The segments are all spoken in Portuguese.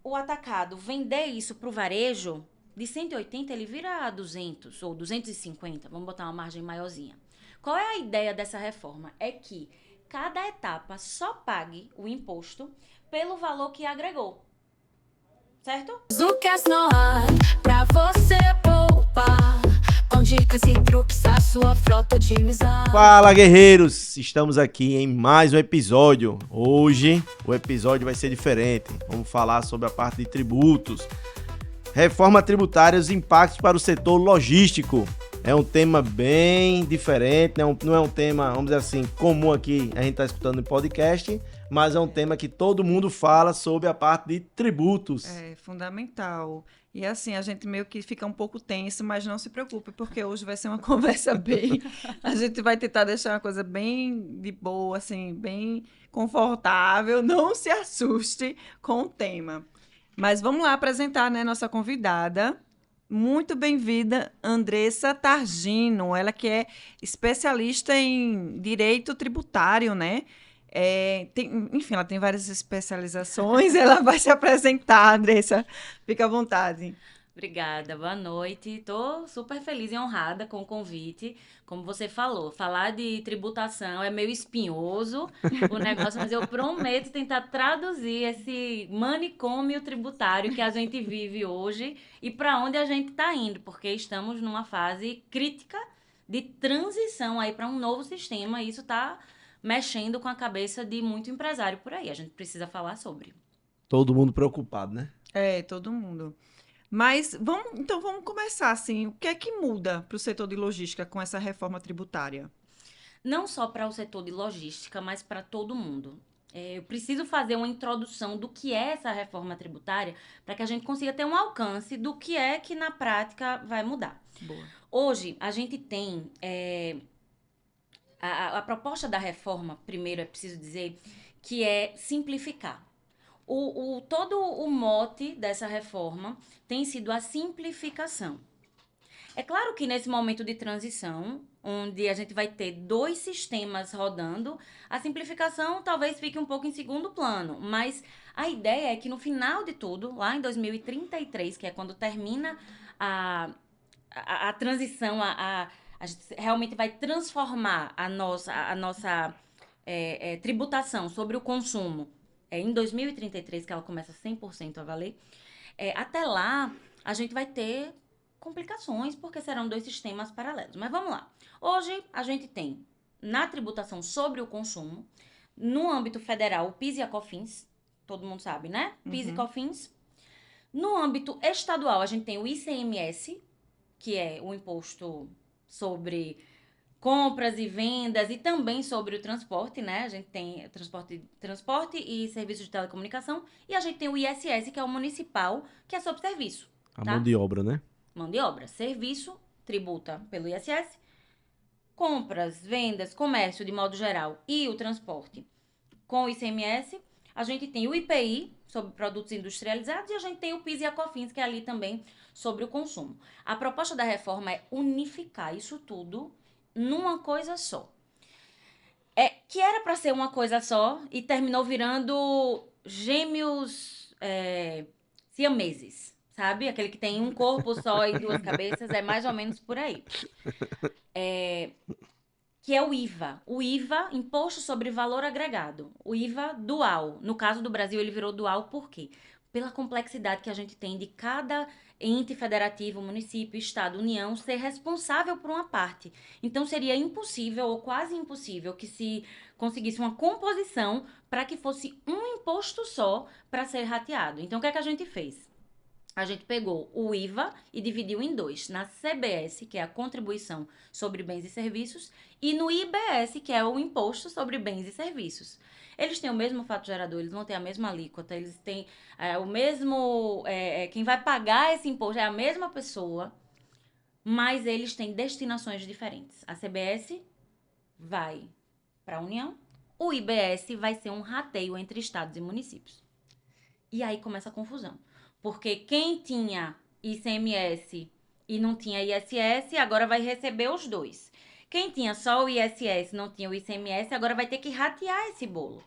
o atacado vender isso para o varejo, de 180 ele vira 200 ou 250, vamos botar uma margem maiorzinha. Qual é a ideia dessa reforma? É que cada etapa só pague o imposto pelo valor que agregou, certo? Zucas no ar, pra você poupar. Com dicas e truques a sua frota otimizar. Fala, guerreiros! Estamos aqui em mais um episódio. Hoje o episódio vai ser diferente. Vamos falar sobre a parte de tributos. Reforma tributária e os impactos para o setor logístico. É um tema bem diferente, não é um tema, vamos dizer assim, comum aqui, a gente está escutando no podcast, mas é um tema que todo mundo fala sobre a parte de tributos. É fundamental. E assim, a gente meio que fica um pouco tenso, mas não se preocupe, porque hoje vai ser uma conversa bem... A gente vai tentar deixar uma coisa bem de boa, assim, bem confortável. Não se assuste com o tema. Mas vamos lá apresentar, né, nossa convidada. Muito bem-vinda, Andressa Targino. Ela que é especialista em direito tributário, né? Enfim, ela tem várias especializações. Ela vai se apresentar, Andressa. Fica à vontade. Obrigada, boa noite. Estou super feliz e honrada com o convite. Como você falou, falar de tributação é meio espinhoso o negócio, mas eu prometo tentar traduzir esse manicômio tributário que a gente vive hoje e para onde a gente está indo, porque estamos numa fase crítica de transição aí para um novo sistema e isso está mexendo com a cabeça de muito empresário por aí. A gente precisa falar sobre. Todo mundo preocupado, né? Todo mundo. Mas vamos começar assim. O que é que muda para o setor de logística com essa reforma tributária? Não só para o setor de logística, mas para todo mundo. Eu preciso fazer uma introdução do que é essa reforma tributária para que a gente consiga ter um alcance do que é que na prática vai mudar. Boa. Hoje, a gente tem a proposta da reforma, primeiro é preciso dizer, que é simplificar. Todo o mote dessa reforma tem sido a simplificação. É claro que nesse momento de transição, onde a gente vai ter dois sistemas rodando, a simplificação talvez fique um pouco em segundo plano, mas a ideia é que no final de tudo, lá em 2033, que é quando termina a transição, a gente realmente vai transformar a nossa tributação sobre o consumo em 2033, que ela começa 100% a valer, até lá a gente vai ter complicações, porque serão dois sistemas paralelos. Mas vamos lá. Hoje, a gente tem, na tributação sobre o consumo, no âmbito federal, o PIS e a COFINS, todo mundo sabe, né? PIS e COFINS. No âmbito estadual, a gente tem o ICMS, que é o imposto sobre compras e vendas e também sobre o transporte, né? A gente tem transporte e serviços de telecomunicação. E a gente tem o ISS, que é o municipal, que é sobre serviço. A tá? mão de obra, né? Mão de obra. Serviço tributa pelo ISS. Compras, vendas, comércio de modo geral e o transporte com o ICMS. A gente tem o IPI, sobre produtos industrializados, e a gente tem o PIS e a COFINS, que é ali também sobre o consumo. A proposta da reforma é unificar isso tudo numa coisa só. Que era para ser uma coisa só e terminou virando gêmeos siameses, sabe? Aquele que tem um corpo só e duas cabeças, é mais ou menos por aí. Que é o IVA. O IVA, Imposto sobre Valor Agregado. O IVA dual. No caso do Brasil, ele virou dual por quê? Pela complexidade que a gente tem de cada ente federativo, município, estado, união, ser responsável por uma parte. Então, seria impossível ou quase impossível que se conseguisse uma composição para que fosse um imposto só para ser rateado. Então, o que é que a gente fez? A gente pegou o IVA e dividiu em dois. Na CBS, que é a Contribuição sobre Bens e Serviços, e no IBS, que é o Imposto sobre Bens e Serviços. Eles têm o mesmo fato gerador, eles vão ter a mesma alíquota, eles têm o mesmo... quem vai pagar esse imposto é a mesma pessoa, mas eles têm destinações diferentes. A CBS vai para a União, o IBS vai ser um rateio entre estados e municípios. E aí começa a confusão. Porque quem tinha ICMS e não tinha ISS, agora vai receber os dois. Quem tinha só o ISS e não tinha o ICMS, agora vai ter que ratear esse bolo.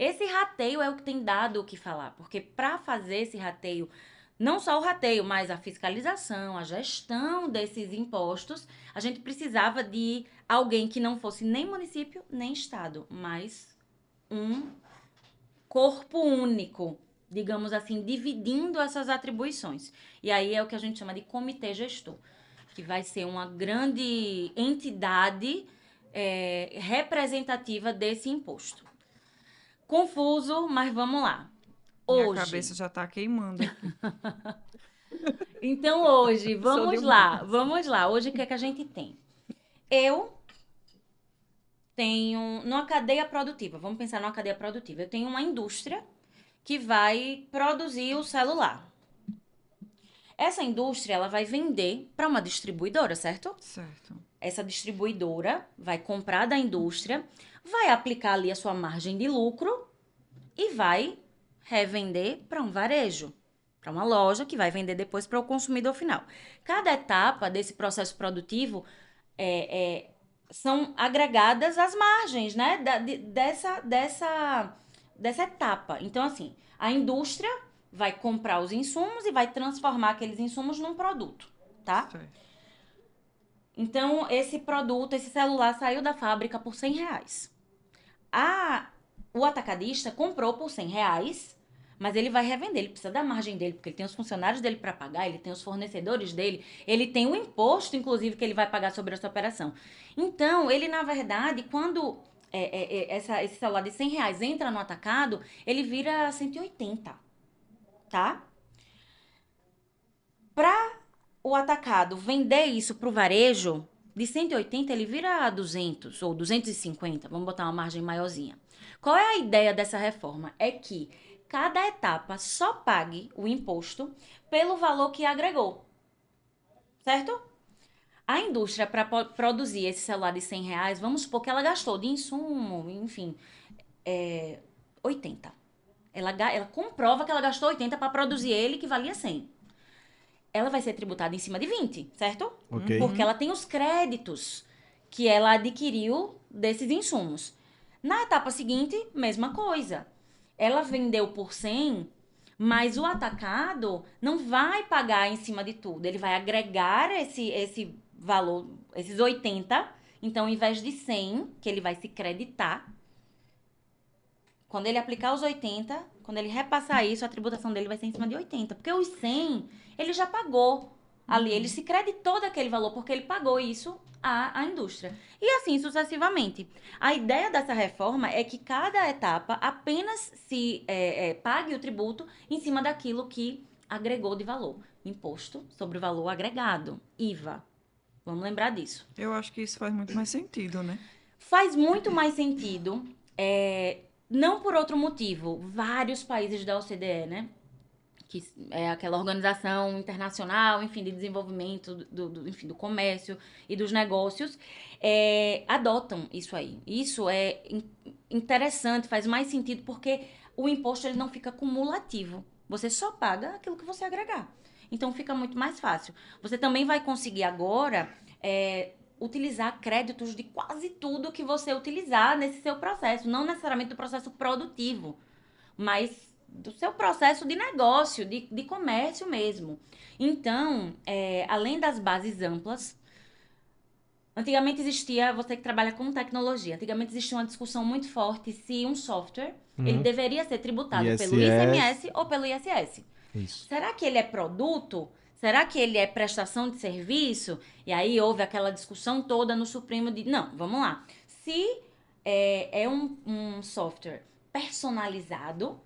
Esse rateio é o que tem dado o que falar, porque para fazer esse rateio, não só o rateio, mas a fiscalização, a gestão desses impostos, a gente precisava de alguém que não fosse nem município, nem estado, mas um corpo único, digamos assim, dividindo essas atribuições. E aí é o que a gente chama de comitê gestor, que vai ser uma grande entidade representativa desse imposto. Confuso, mas vamos lá. Minha Hoje, cabeça já tá queimando aqui. então hoje, Sou vamos lá. Hoje o que é que a gente tem? Eu tenho, numa cadeia produtiva, vamos pensar numa cadeia produtiva. Eu tenho uma indústria que vai produzir o celular. Essa indústria, ela vai vender para uma distribuidora, certo? Certo. Essa distribuidora vai comprar da indústria, vai aplicar ali a sua margem de lucro e vai revender para um varejo, para uma loja que vai vender depois para o consumidor final. Cada etapa desse processo produtivo são agregadas as margens, né, dessa etapa. Então, assim, a indústria vai comprar os insumos e vai transformar aqueles insumos num produto, tá? Certo. Então, esse produto, esse celular saiu da fábrica por R$100. O atacadista comprou por R$100, mas ele vai revender, ele precisa da margem dele, porque ele tem os funcionários dele para pagar, ele tem os fornecedores dele, ele tem o imposto, inclusive, que ele vai pagar sobre essa operação. Então, ele, na verdade, quando esse celular de R$100 entra no atacado, ele vira 180, tá? Para o atacado vender isso para o varejo, de 180 ele vira 200 ou 250, vamos botar uma margem maiorzinha. Qual é a ideia dessa reforma? É que cada etapa só pague o imposto pelo valor que agregou, certo? A indústria, para produzir esse celular de R$100, vamos supor que ela gastou de insumo, enfim, 80. Ela comprova que ela gastou 80 para produzir ele, que valia 100. Ela vai ser tributada em cima de 20, certo? Ok. Porque ela tem os créditos que ela adquiriu desses insumos. Na etapa seguinte, mesma coisa. Ela vendeu por 100, mas o atacado não vai pagar em cima de tudo. Ele vai agregar esse valor, esses 80. Então, ao invés de 100, que ele vai se creditar, quando ele aplicar os 80, quando ele repassar isso, a tributação dele vai ser em cima de 80. Porque os 100, ele já pagou ali. Ele se creditou daquele valor, porque ele pagou isso à indústria. E assim sucessivamente. A ideia dessa reforma é que cada etapa apenas se pague o tributo em cima daquilo que agregou de valor. Imposto sobre o valor agregado, IVA. Vamos lembrar disso. Eu acho que isso faz muito mais sentido, né? Faz muito mais sentido, não por outro motivo. Vários países da OCDE, né? Que é aquela organização internacional, enfim, de desenvolvimento do comércio e dos negócios, adotam isso aí. Isso é interessante, faz mais sentido, porque o imposto ele não fica cumulativo. Você só paga aquilo que você agregar. Então, fica muito mais fácil. Você também vai conseguir agora utilizar créditos de quase tudo que você utilizar nesse seu processo. Não necessariamente do processo produtivo, mas do seu processo de negócio, de comércio mesmo. Então, além das bases amplas, antigamente existia, você que trabalha com tecnologia, antigamente existia uma discussão muito forte se um software ele deveria ser tributado pelo ICMS ou pelo ISS. Isso. Será que ele é produto? Será que ele é prestação de serviço? E aí houve aquela discussão toda no Supremo de... Não, vamos lá. Se é um software personalizado,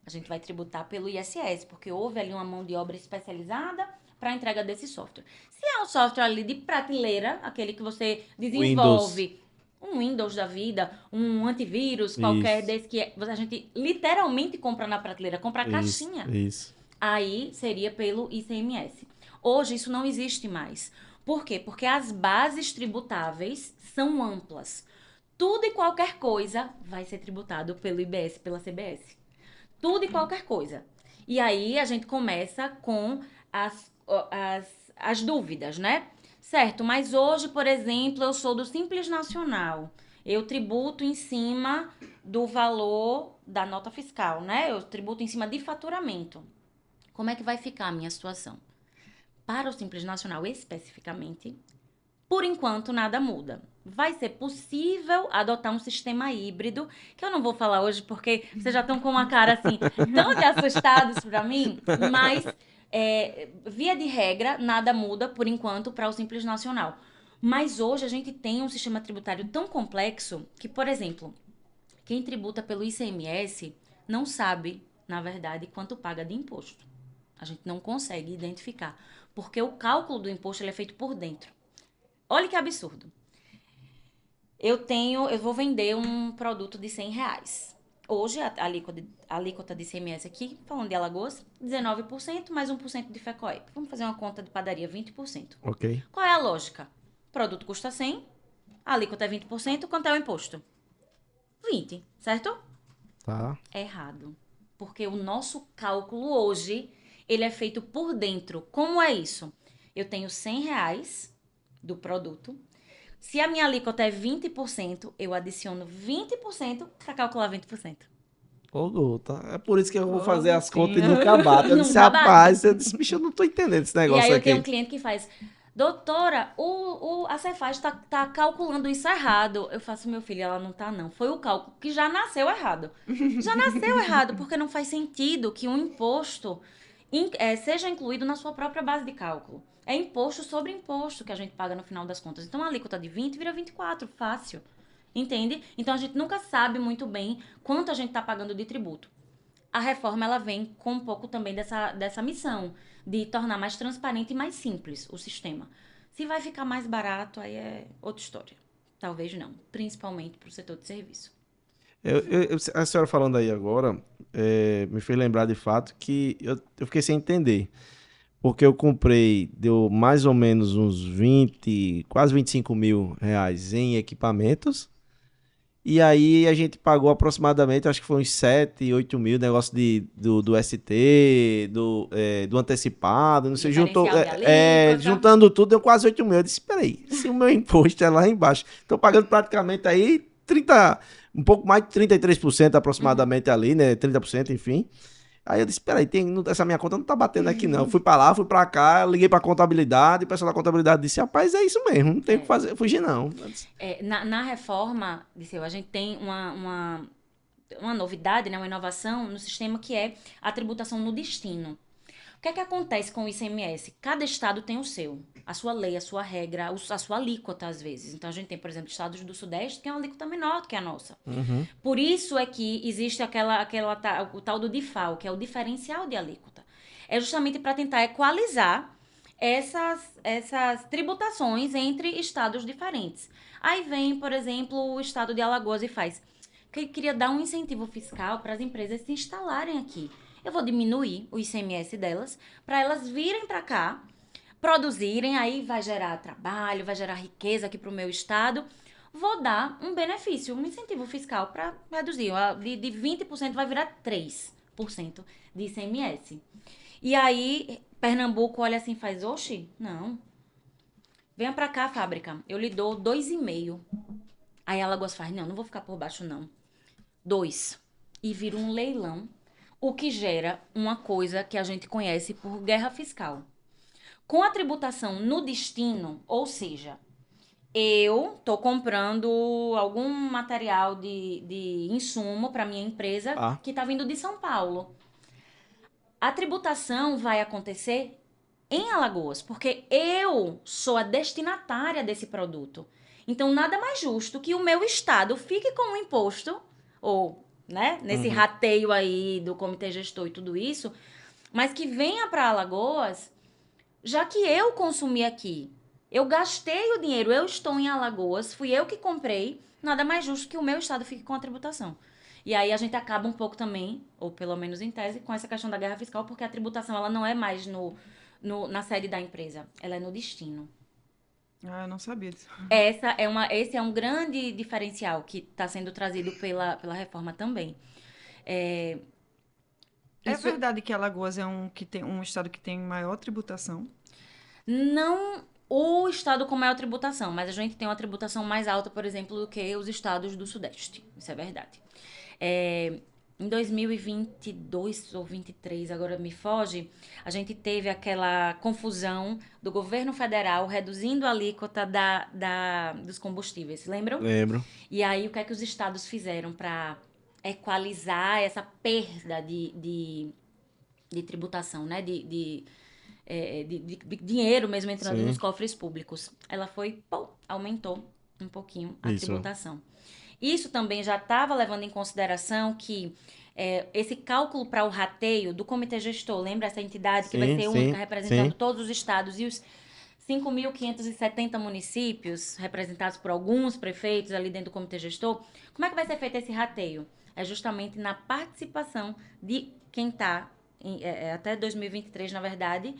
a gente vai tributar pelo ISS, porque houve ali uma mão de obra especializada para a entrega desse software. Se é um software ali de prateleira, aquele que você desenvolve, um Windows da vida, um antivírus qualquer desse que a gente literalmente compra na prateleira, compra a caixinha. Isso. Aí seria pelo ICMS. Hoje isso não existe mais. Por quê? Porque as bases tributáveis são amplas. Tudo e qualquer coisa vai ser tributado pelo IBS, pela CBS. Tudo e qualquer coisa. E aí a gente começa com as dúvidas, né? Certo, mas hoje, por exemplo, eu sou do Simples Nacional. Eu tributo em cima do valor da nota fiscal, né? Eu tributo em cima de faturamento. Como é que vai ficar a minha situação? Para o Simples Nacional especificamente, por enquanto nada muda. Vai ser possível adotar um sistema híbrido, que eu não vou falar hoje porque vocês já estão com uma cara assim, tão de assustados para mim, mas via de regra, nada muda por enquanto para o Simples Nacional. Mas hoje a gente tem um sistema tributário tão complexo que, por exemplo, quem tributa pelo ICMS não sabe, na verdade, quanto paga de imposto. A gente não consegue identificar, porque o cálculo do imposto ele é feito por dentro. Olha que absurdo. Eu vou vender um produto de R$100. Hoje, a alíquota de ICMS aqui, falando de Alagoas, 19% mais 1% de FECOEP. Vamos fazer uma conta de padaria, 20%. Ok. Qual é a lógica? O produto custa 100, a alíquota é 20%, quanto é o imposto? 20, certo? Tá. É errado. Porque o nosso cálculo hoje, ele é feito por dentro. Como é isso? Eu tenho R$100 do produto. Se a minha alíquota é 20%, eu adiciono 20% para calcular 20%. Ô, Guta, é por isso que eu vou Ô, fazer as contas e Gutinha. nunca bato. Eu disse, Nunca bate. rapaz, eu disse, bicho, eu não tô entendendo esse E negócio aí eu aqui. tenho um cliente que faz, doutora, a Cefaz tá calculando isso errado. Eu faço, meu filho, ela não tá não. Foi o cálculo que já nasceu errado. Já nasceu errado, porque não faz sentido que um imposto seja incluído na sua própria base de cálculo. É imposto sobre imposto que a gente paga no final das contas. Então a alíquota de 20 vira 24, fácil. Entende? Então a gente nunca sabe muito bem quanto a gente está pagando de tributo. A reforma ela vem com um pouco também dessa missão de tornar mais transparente e mais simples o sistema. Se vai ficar mais barato, aí é outra história. Talvez não, principalmente para o setor de serviço. A senhora falando aí agora, me fez lembrar de fato que eu fiquei sem entender. Porque eu comprei, deu mais ou menos uns 20, quase 25 mil reais em equipamentos. E aí a gente pagou aproximadamente, acho que foi uns 7, 8 mil, negócio do ST, do antecipado, não sei, Diferencial de alíquota. juntando tudo, deu quase 8 mil. Eu disse, peraí, se o meu imposto é lá embaixo, estou pagando praticamente aí 30, um pouco mais de 33% aproximadamente ali, né, 30%, enfim. Aí eu disse, peraí, essa minha conta não tá batendo aqui não. Eu fui pra lá, fui pra cá, liguei pra contabilidade, o pessoal da contabilidade disse, rapaz, é isso mesmo, não tem o que fazer, fugir não. Na reforma, Disseu, a gente tem uma novidade, né, uma inovação no sistema que é a tributação no destino. O que é que acontece com o ICMS? Cada estado tem o seu, a sua lei, a sua regra, a sua alíquota às vezes. Então a gente tem, por exemplo, estados do Sudeste que é uma alíquota menor do que a nossa. Uhum. Por isso é que existe o tal do DIFAL, que é o diferencial de alíquota. É justamente para tentar equalizar essas tributações entre estados diferentes. Aí vem, por exemplo, o estado de Alagoas e faz, que queria dar um incentivo fiscal para as empresas se instalarem aqui. Eu vou diminuir o ICMS delas para elas virem para cá, produzirem, aí vai gerar trabalho, vai gerar riqueza aqui para o meu estado. Vou dar um benefício, um incentivo fiscal para reduzir. De 20% vai virar 3% de ICMS. E aí, Pernambuco olha assim e faz, oxi, não. Venha para cá, fábrica, eu lhe dou 2,5%. Aí Alagoas faz, não vou ficar por baixo não. 2%. E vira um leilão. O que gera uma coisa que a gente conhece por guerra fiscal. Com a tributação no destino, ou seja, eu estou comprando algum material de insumo para minha empresa que está vindo de São Paulo. A tributação vai acontecer em Alagoas, porque eu sou a destinatária desse produto. Então, nada mais justo que o meu estado fique com o imposto, ou nesse rateio aí do comitê gestor e tudo isso, mas que venha para Alagoas, já que eu consumi aqui. Eu gastei o dinheiro, eu estou em Alagoas, fui eu que comprei, nada mais justo que o meu estado fique com a tributação. E aí a gente acaba um pouco também, ou pelo menos em tese, com essa questão da guerra fiscal, porque a tributação ela não é mais na sede da empresa, ela é no destino. Ah, eu não sabia disso. Esse é um grande diferencial que está sendo trazido pela reforma também. É verdade que Alagoas é um estado que tem maior tributação? Não o estado com maior tributação, mas a gente tem uma tributação mais alta, por exemplo, do que os estados do Sudeste. Isso é verdade. em 2022 ou 23, agora me foge, a gente teve aquela confusão do governo federal reduzindo a alíquota dos combustíveis, lembram? Lembro. E aí, o que é que os estados fizeram para equalizar essa perda de tributação, né? De dinheiro mesmo entrando Sim. nos cofres públicos. Ela foi, pô, aumentou um pouquinho a Isso. tributação. Isso também já estava levando em consideração que esse cálculo para o rateio do comitê gestor, lembra essa entidade que vai Sim, ser sim, única, representando sim. todos os estados e os 5.570 municípios, representados por alguns prefeitos ali dentro do comitê gestor. Como é que vai ser feito esse rateio? É justamente na participação de quem está, até 2023, na verdade,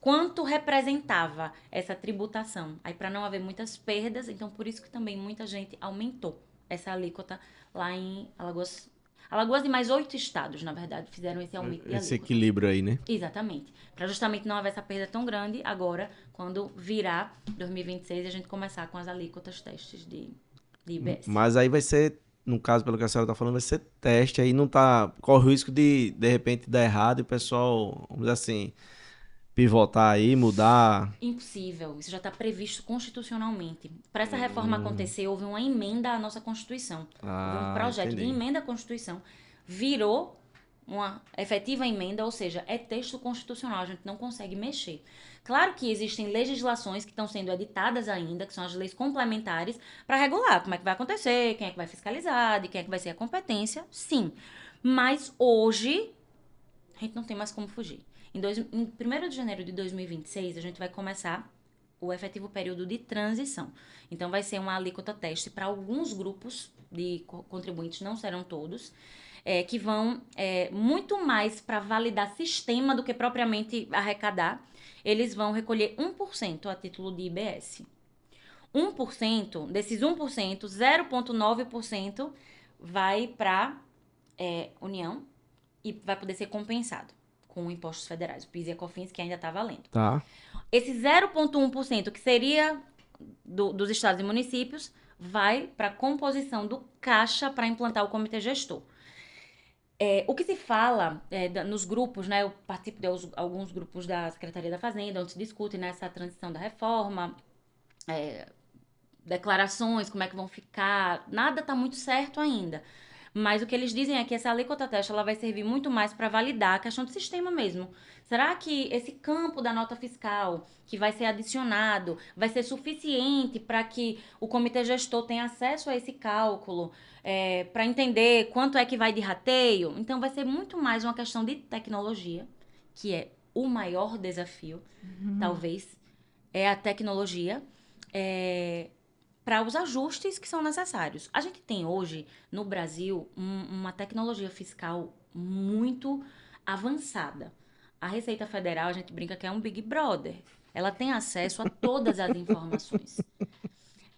quanto representava essa tributação. Aí, para não haver muitas perdas, então por isso que também muita gente aumentou essa alíquota lá em Alagoas. Alagoas e mais 8 estados, na verdade, fizeram esse aumento de Esse alíquota. equilíbrio aí, né? Exatamente. Para justamente não haver essa perda tão grande agora, quando virar 2026 e a gente começar com as alíquotas testes de IBS. Mas aí vai ser, no caso, pelo que a senhora tá falando, vai ser teste. Aí não tá. Corre o risco de repente, dar errado e o pessoal, vamos dizer assim, pivotar aí, mudar. Impossível. Isso já está previsto constitucionalmente. Para essa reforma acontecer, houve uma emenda à nossa Constituição. Houve um projeto entendi. de emenda à Constituição. Virou uma efetiva emenda, ou seja, é texto constitucional, a gente não consegue mexer. Claro que existem legislações que estão sendo editadas ainda, que são as leis complementares, para regular como é que vai acontecer, quem é que vai fiscalizar, de quem é que vai ser a competência, sim. Mas hoje, a gente não tem mais como fugir. Em 1º de janeiro de 2026, a gente vai começar o efetivo período de transição. Então, vai ser uma alíquota teste para alguns grupos de contribuintes, não serão todos, que vão muito mais para validar sistema do que propriamente arrecadar. Eles vão recolher 1% a título de IBS. 1%, desses 1%, 0,9% vai para União e vai poder ser compensado com impostos federais, o PIS e a COFINS, que ainda está valendo. Tá. Esse 0,1%, que seria dos estados e municípios, vai para a composição do caixa para implantar o comitê gestor. O que se fala nos grupos, né? Eu participo de alguns grupos da Secretaria da Fazenda, onde se discute nessa transição da reforma, declarações, como é que vão ficar, nada está muito certo ainda. Mas o que eles dizem é que essa alíquota teste ela vai servir muito mais para validar a questão do sistema mesmo. Será que esse campo da nota fiscal que vai ser adicionado vai ser suficiente para que o comitê gestor tenha acesso a esse cálculo, para entender quanto é que vai de rateio? Então, vai ser muito mais uma questão de tecnologia, que é o maior desafio, talvez, é a tecnologia, para os ajustes que são necessários. A gente tem hoje, no Brasil, uma tecnologia fiscal muito avançada. A Receita Federal, a gente brinca que é um Big Brother. Ela tem acesso a todas as informações.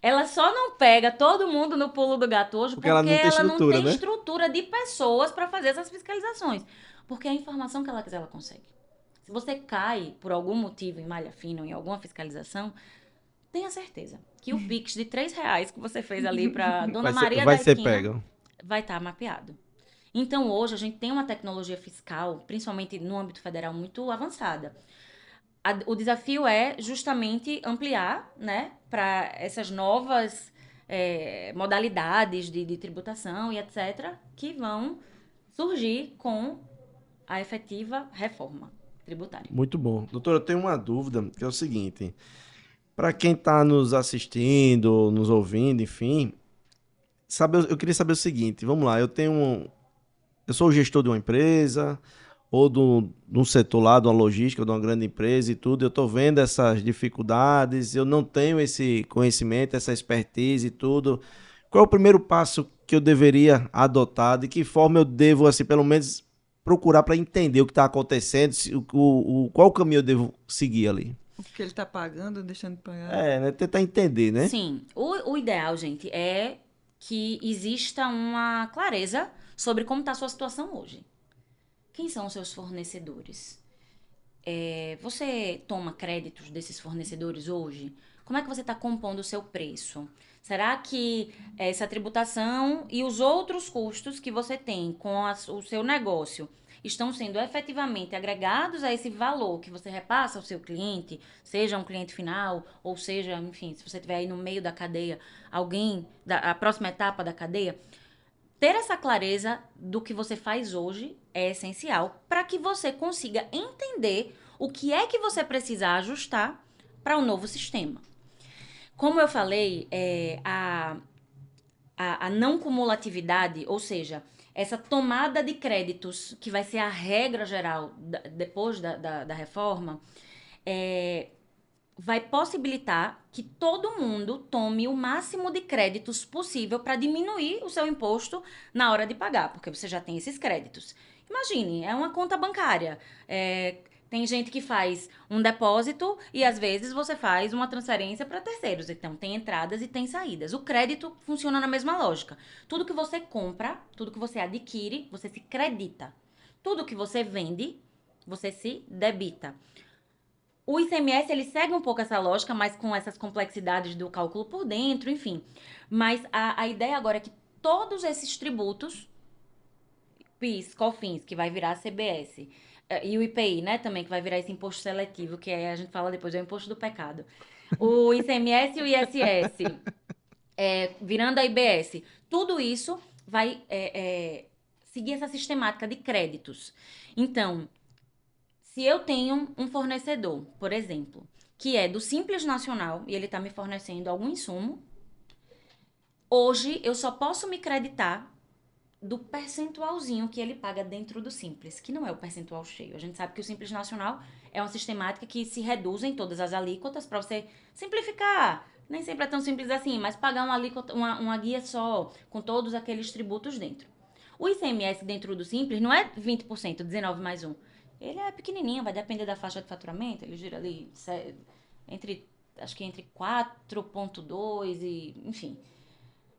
Ela só não pega todo mundo no pulo do gato hoje porque ela não tem estrutura de pessoas para fazer essas fiscalizações. Porque a informação que ela quiser, ela consegue. Se você cai, por algum motivo, em malha fina ou em alguma fiscalização, tenha certeza que o Pix de R$3 que você fez ali para Dona Maria da esquina vai estar mapeado. Então, hoje, a gente tem uma tecnologia fiscal, principalmente no âmbito federal, muito avançada. O desafio é justamente ampliar, né, para essas novas modalidades de tributação e etc., que vão surgir com a efetiva reforma tributária. Muito bom. Doutora, eu tenho uma dúvida, que é o seguinte. Para quem está nos assistindo, nos ouvindo, enfim, eu queria saber o seguinte, vamos lá, eu sou o gestor de uma empresa, ou de um setor lá, de uma logística, de uma grande empresa e tudo, eu estou vendo essas dificuldades, eu não tenho esse conhecimento, essa expertise e tudo. Qual é o primeiro passo que eu deveria adotar? De que forma eu devo, assim, pelo menos, procurar para entender o que está acontecendo, qual caminho eu devo seguir ali? O que ele está pagando, deixando de pagar. Né? Tentar entender, né? Sim. O ideal, gente, é que exista uma clareza sobre como está a sua situação hoje. Quem são os seus fornecedores? Você toma créditos desses fornecedores hoje? como é que você está compondo o seu preço? Será que essa tributação e os outros custos que você tem com o seu negócio estão sendo efetivamente agregados a esse valor que você repassa ao seu cliente, seja um cliente final, ou seja, enfim, se você estiver aí no meio da cadeia, alguém, a próxima etapa da cadeia? Ter essa clareza do que você faz hoje é essencial para que você consiga entender o que é que você precisa ajustar para o novo sistema. Como eu falei, a não cumulatividade, ou seja, essa tomada de créditos, que vai ser a regra geral depois da reforma, vai possibilitar que todo mundo tome o máximo de créditos possível para diminuir o seu imposto na hora de pagar, porque você já tem esses créditos. Imagine, é uma conta bancária. Tem gente que faz um depósito e às vezes você faz uma transferência para terceiros. Então, tem entradas e tem saídas. O crédito funciona na mesma lógica. Tudo que você compra, tudo que você adquire, você se credita. Tudo que você vende, você se debita. O ICMS, ele segue um pouco essa lógica, mas com essas complexidades do cálculo por dentro, enfim. Mas a ideia agora é que todos esses tributos, PIS, COFINS, que vai virar CBS, e o IPI, né, também, que vai virar esse imposto seletivo, que a gente fala depois, é o imposto do pecado. O ICMS e o ISS, virando a IBS. Tudo isso vai seguir essa sistemática de créditos. Então, se eu tenho um fornecedor, por exemplo, que é do Simples Nacional, e ele está me fornecendo algum insumo, hoje eu só posso me creditar do percentualzinho que ele paga dentro do Simples, que não é o percentual cheio. A gente sabe que o Simples Nacional é uma sistemática que se reduz em todas as alíquotas para você simplificar. Nem sempre é tão simples assim, mas pagar uma alíquota, uma guia só, com todos aqueles tributos dentro. O ICMS dentro do Simples não é 20%, 19 mais 1. Ele é pequenininho, vai depender da faixa de faturamento, ele gira ali acho que entre 4,2 e, enfim.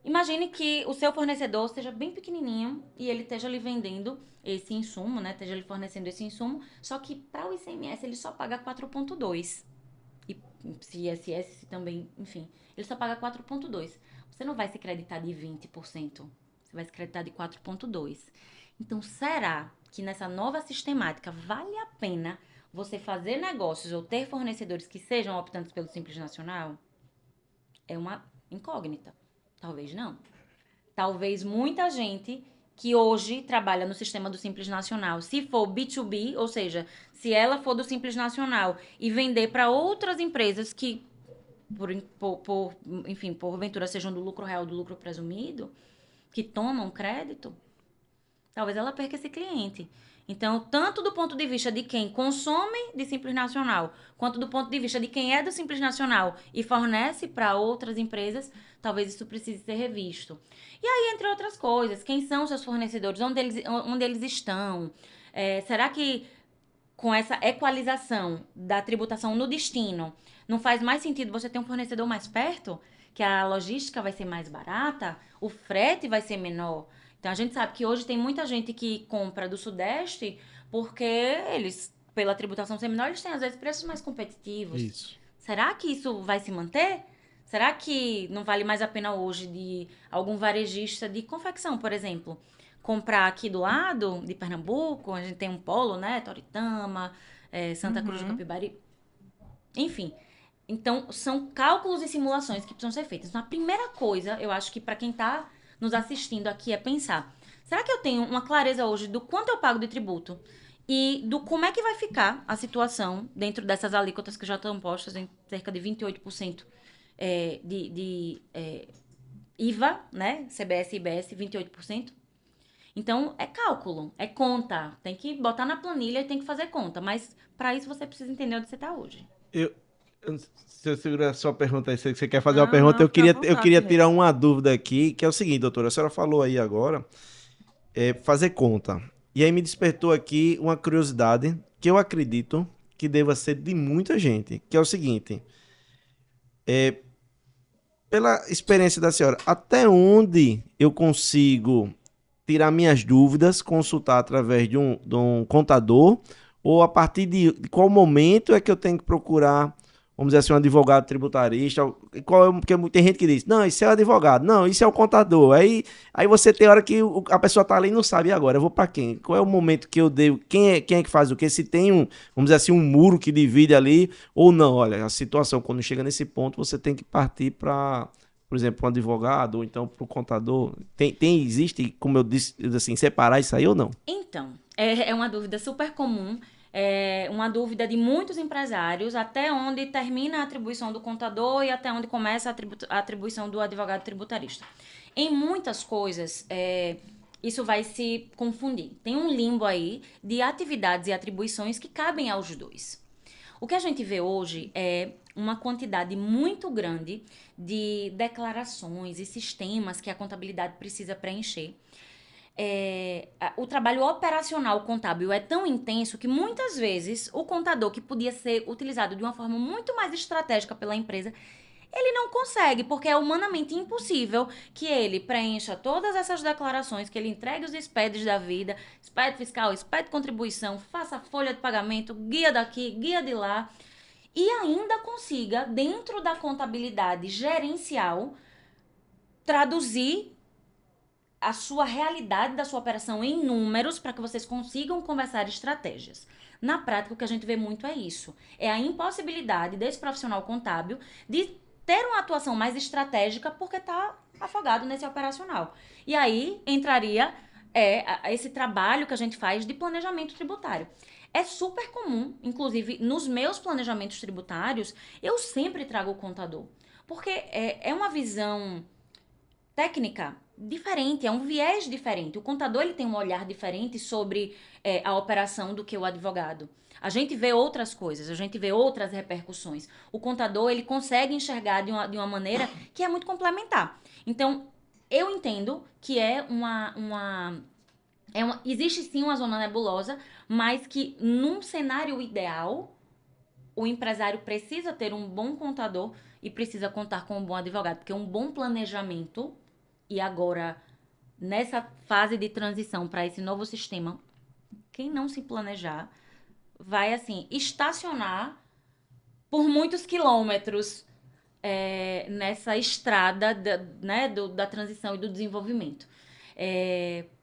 Imagine que o seu fornecedor seja bem pequenininho e ele esteja lhe vendendo esse insumo, né? Esteja lhe fornecendo esse insumo, só que para o ICMS ele só paga 4,2. E se ISS também, enfim, ele só paga 4,2. Você não vai se creditar de 20%, você vai se creditar de 4,2. Então, será que nessa nova sistemática vale a pena você fazer negócios ou ter fornecedores que sejam optantes pelo Simples Nacional? É uma incógnita. Talvez não. Talvez muita gente que hoje trabalha no sistema do Simples Nacional, se for B2B, ou seja, se ela for do Simples Nacional e vender para outras empresas que, enfim, porventura sejam do lucro real, do lucro presumido, que tomam crédito, talvez ela perca esse cliente. Então, tanto do ponto de vista de quem consome de Simples Nacional, quanto do ponto de vista de quem é do Simples Nacional e fornece para outras empresas, talvez isso precise ser revisto. E aí, entre outras coisas, quem são seus fornecedores? Onde eles estão? Será que com essa equalização da tributação no destino, não faz mais sentido você ter um fornecedor mais perto? Que a logística vai ser mais barata? O frete vai ser menor? Então, a gente sabe que hoje tem muita gente que compra do Sudeste porque eles, pela tributação ser menor, eles têm, às vezes, preços mais competitivos. Isso. Será que isso vai se manter? Será que não vale mais a pena hoje de algum varejista de confecção, por exemplo, comprar aqui do lado de Pernambuco? A gente tem um polo, né? Toritama, Santa Cruz do Capibari. Enfim. Então, são cálculos e simulações que precisam ser feitas. Então, a primeira coisa, eu acho que para quem está nos assistindo aqui é pensar, será que eu tenho uma clareza hoje do quanto eu pago de tributo e do como é que vai ficar a situação dentro dessas alíquotas que já estão postas em cerca de 28% de IVA, né? CBS e IBS, 28%. Então, é cálculo, é conta. Tem que botar na planilha e tem que fazer conta. Mas, para isso, você precisa entender onde você está hoje. Se eu segurar a sua pergunta aí, se você quer fazer uma pergunta, eu queria tirar uma dúvida aqui, que é o seguinte, doutora, a senhora falou aí agora, fazer conta. E aí me despertou aqui uma curiosidade, que eu acredito que deva ser de muita gente, que é o seguinte, pela experiência da senhora, até onde eu consigo tirar minhas dúvidas, consultar através de um contador, ou a partir de qual momento é que eu tenho que procurar vamos dizer assim, um advogado tributarista, porque tem gente que diz, não, isso é o advogado, não, isso é o contador. Aí você tem hora que a pessoa tá ali e não sabe, e agora, eu vou para quem? Qual é o momento que eu devo, quem é que faz o quê? Se tem vamos dizer assim, um muro que divide ali, ou não, olha, a situação, quando chega nesse ponto, você tem que partir para, por exemplo, um advogado, ou então para o contador. Existe, como eu disse, assim, separar isso aí ou não? Então, é uma dúvida super comum, é uma dúvida de muitos empresários, até onde termina a atribuição do contador e até onde começa a atribuição do advogado tributarista. Em muitas coisas, isso vai se confundir. Tem um limbo aí de atividades e atribuições que cabem aos dois. O que a gente vê hoje é uma quantidade muito grande de declarações e sistemas que a contabilidade precisa preencher. O trabalho operacional contábil é tão intenso que muitas vezes o contador, que podia ser utilizado de uma forma muito mais estratégica pela empresa, ele não consegue, porque é humanamente impossível que ele preencha todas essas declarações, que ele entregue os SPEDs da vida, SPED fiscal, SPED contribuição, faça folha de pagamento, guia daqui, guia de lá, e ainda consiga, dentro da contabilidade gerencial, traduzir a sua realidade da sua operação em números para que vocês consigam conversar estratégias. Na prática, o que a gente vê muito é isso. É a impossibilidade desse profissional contábil de ter uma atuação mais estratégica porque está afogado nesse operacional. E aí entraria esse trabalho que a gente faz de planejamento tributário. É super comum, inclusive nos meus planejamentos tributários, eu sempre trago o contador. Porque é uma visão técnica diferente, é um viés diferente. O contador ele tem um olhar diferente sobre a operação do que o advogado. A gente vê outras coisas, a gente vê outras repercussões. O contador ele consegue enxergar de uma maneira que é muito complementar. Então, eu entendo que existe sim uma zona nebulosa, mas que num cenário ideal, o empresário precisa ter um bom contador e precisa contar com um bom advogado, porque um bom planejamento. E agora, nessa fase de transição para esse novo sistema, quem não se planejar vai, assim, estacionar por muitos quilômetros nessa estrada da transição e do desenvolvimento.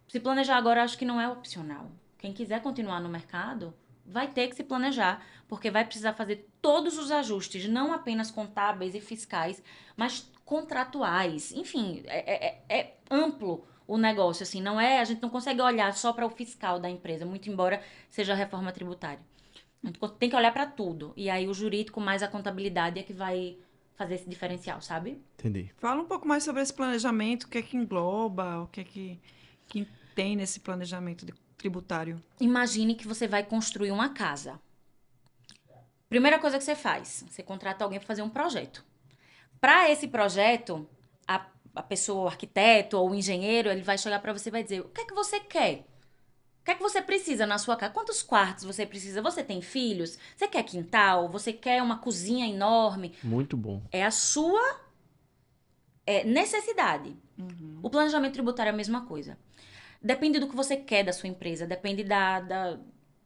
Se planejar agora, acho que não é opcional. Quem quiser continuar no mercado vai ter que se planejar, porque vai precisar fazer todos os ajustes, não apenas contábeis e fiscais, mas contratuais, enfim, é amplo o negócio, assim, a gente não consegue olhar só para o fiscal da empresa, muito embora seja a reforma tributária. A gente tem que olhar para tudo, e aí o jurídico mais a contabilidade é que vai fazer esse diferencial, sabe? Entendi. Fala um pouco mais sobre esse planejamento, o que é que engloba, o que é que tem nesse planejamento tributário. Imagine que você vai construir uma casa. Primeira coisa que você faz, você contrata alguém para fazer um projeto. Para esse projeto, a pessoa, o arquiteto ou o engenheiro, ele vai chegar para você e vai dizer: o que é que você quer? O que é que você precisa na sua casa? Quantos quartos você precisa? Você tem filhos? Você quer quintal? Você quer uma cozinha enorme? Muito bom. É a sua necessidade. Uhum. O planejamento tributário é a mesma coisa. Depende do que você quer da sua empresa, depende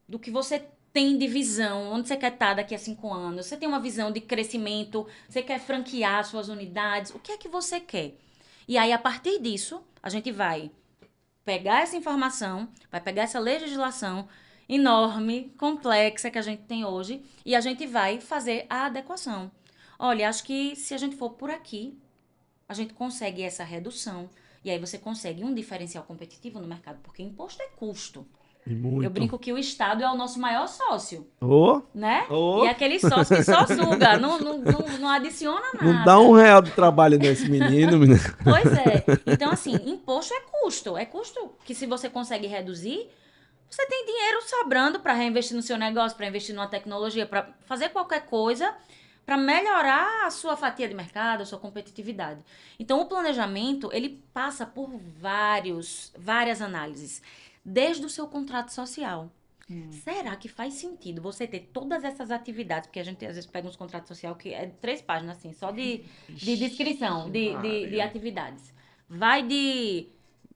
do que você tem de visão, onde você quer estar daqui a 5 anos. Você tem uma visão de crescimento, você quer franquear suas unidades, o que é que você quer? E aí, a partir disso, a gente vai pegar essa informação, vai pegar essa legislação enorme, complexa que a gente tem hoje, e a gente vai fazer a adequação. Olha, acho que se a gente for por aqui, a gente consegue essa redução, e aí você consegue um diferencial competitivo no mercado, porque imposto é custo. Muito. Eu brinco que o Estado é o nosso maior sócio. Né? Oh. E aquele sócio que só suga, não adiciona nada. Não dá R$1 de trabalho nesse menino. Pois é. Então, assim, imposto é custo. É custo que, se você consegue reduzir, você tem dinheiro sobrando para reinvestir no seu negócio, para investir numa tecnologia, para fazer qualquer coisa para melhorar a sua fatia de mercado, a sua competitividade. Então, o planejamento, ele passa por várias análises. Desde o seu contrato social. Será que faz sentido você ter todas essas atividades? Porque a gente, às vezes, pega uns contratos sociais que é 3 páginas, assim, só de descrição de atividades. Vai de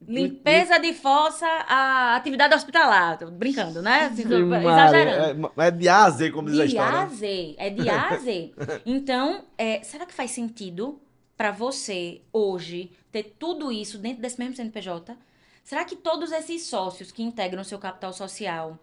Limpeza de fossa, a atividade hospitalar. Tô brincando, né? Assim, tô Maria, exagerando. é de A a Z, como diz a De A a história. Z. É de A a Z. Então, será que faz sentido para você, hoje, ter tudo isso dentro desse mesmo CNPJ? Será que todos esses sócios que integram o seu capital social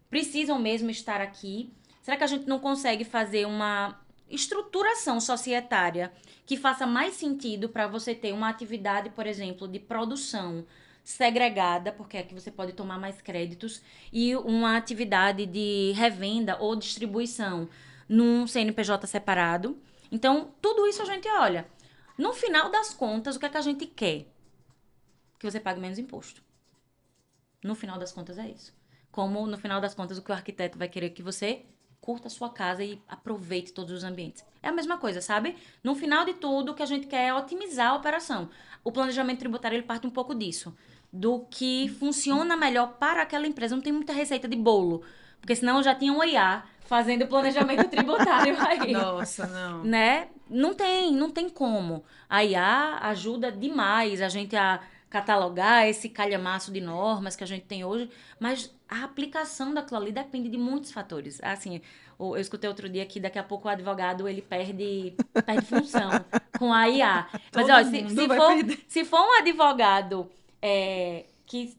precisam mesmo estar aqui? Será que a gente não consegue fazer uma estruturação societária que faça mais sentido para você ter uma atividade, por exemplo, de produção segregada, porque é que você pode tomar mais créditos, e uma atividade de revenda ou distribuição num CNPJ separado? Então, tudo isso a gente olha. No final das contas, o que é que a gente quer? Que você pague menos imposto. No final das contas é isso. Como no final das contas o que o arquiteto vai querer que você curta a sua casa e aproveite todos os ambientes. É a mesma coisa, sabe? No final de tudo, o que a gente quer é otimizar a operação. O planejamento tributário, ele parte um pouco disso. Do que funciona melhor para aquela empresa. Não tem muita receita de bolo. Porque senão já tinha um IA fazendo o planejamento tributário aí. Nossa, não. Né? Não tem como. A IA ajuda demais a gente a catalogar esse calhamaço de normas que a gente tem hoje, mas a aplicação daquilo ali depende de muitos fatores. Assim, eu escutei outro dia que daqui a pouco o advogado ele perde função com a IA. Mas Todo ó, mundo vai perder. se for um advogado que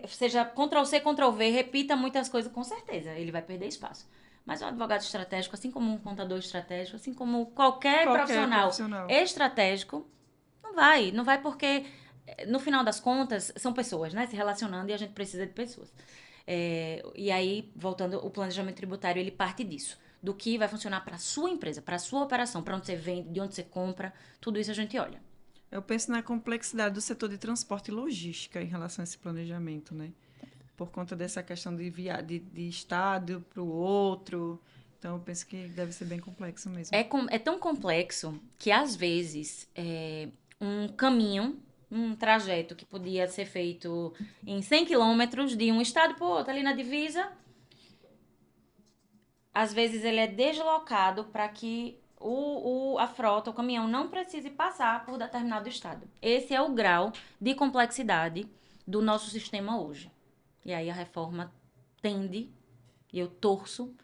seja Ctrl+C, Ctrl+V, repita muitas coisas, com certeza ele vai perder espaço. Mas um advogado estratégico, assim como um contador estratégico, assim como qualquer profissional estratégico, não vai porque, no final das contas, são pessoas, né, se relacionando e a gente precisa de pessoas. E aí, voltando, o planejamento tributário, ele parte disso, do que vai funcionar para a sua empresa, para a sua operação, para onde você vende, de onde você compra, tudo isso a gente olha. Eu penso na complexidade do setor de transporte e logística em relação a esse planejamento, né? Por conta dessa questão de estado para o outro. Então, eu penso que deve ser bem complexo mesmo. É tão complexo que, às vezes, um caminho, um trajeto que podia ser feito em 100 quilômetros de um estado para o outro, ali na divisa, às vezes ele é deslocado para que a frota, o caminhão, não precise passar por determinado estado. Esse é o grau de complexidade do nosso sistema hoje. E aí a reforma tende, e eu torço,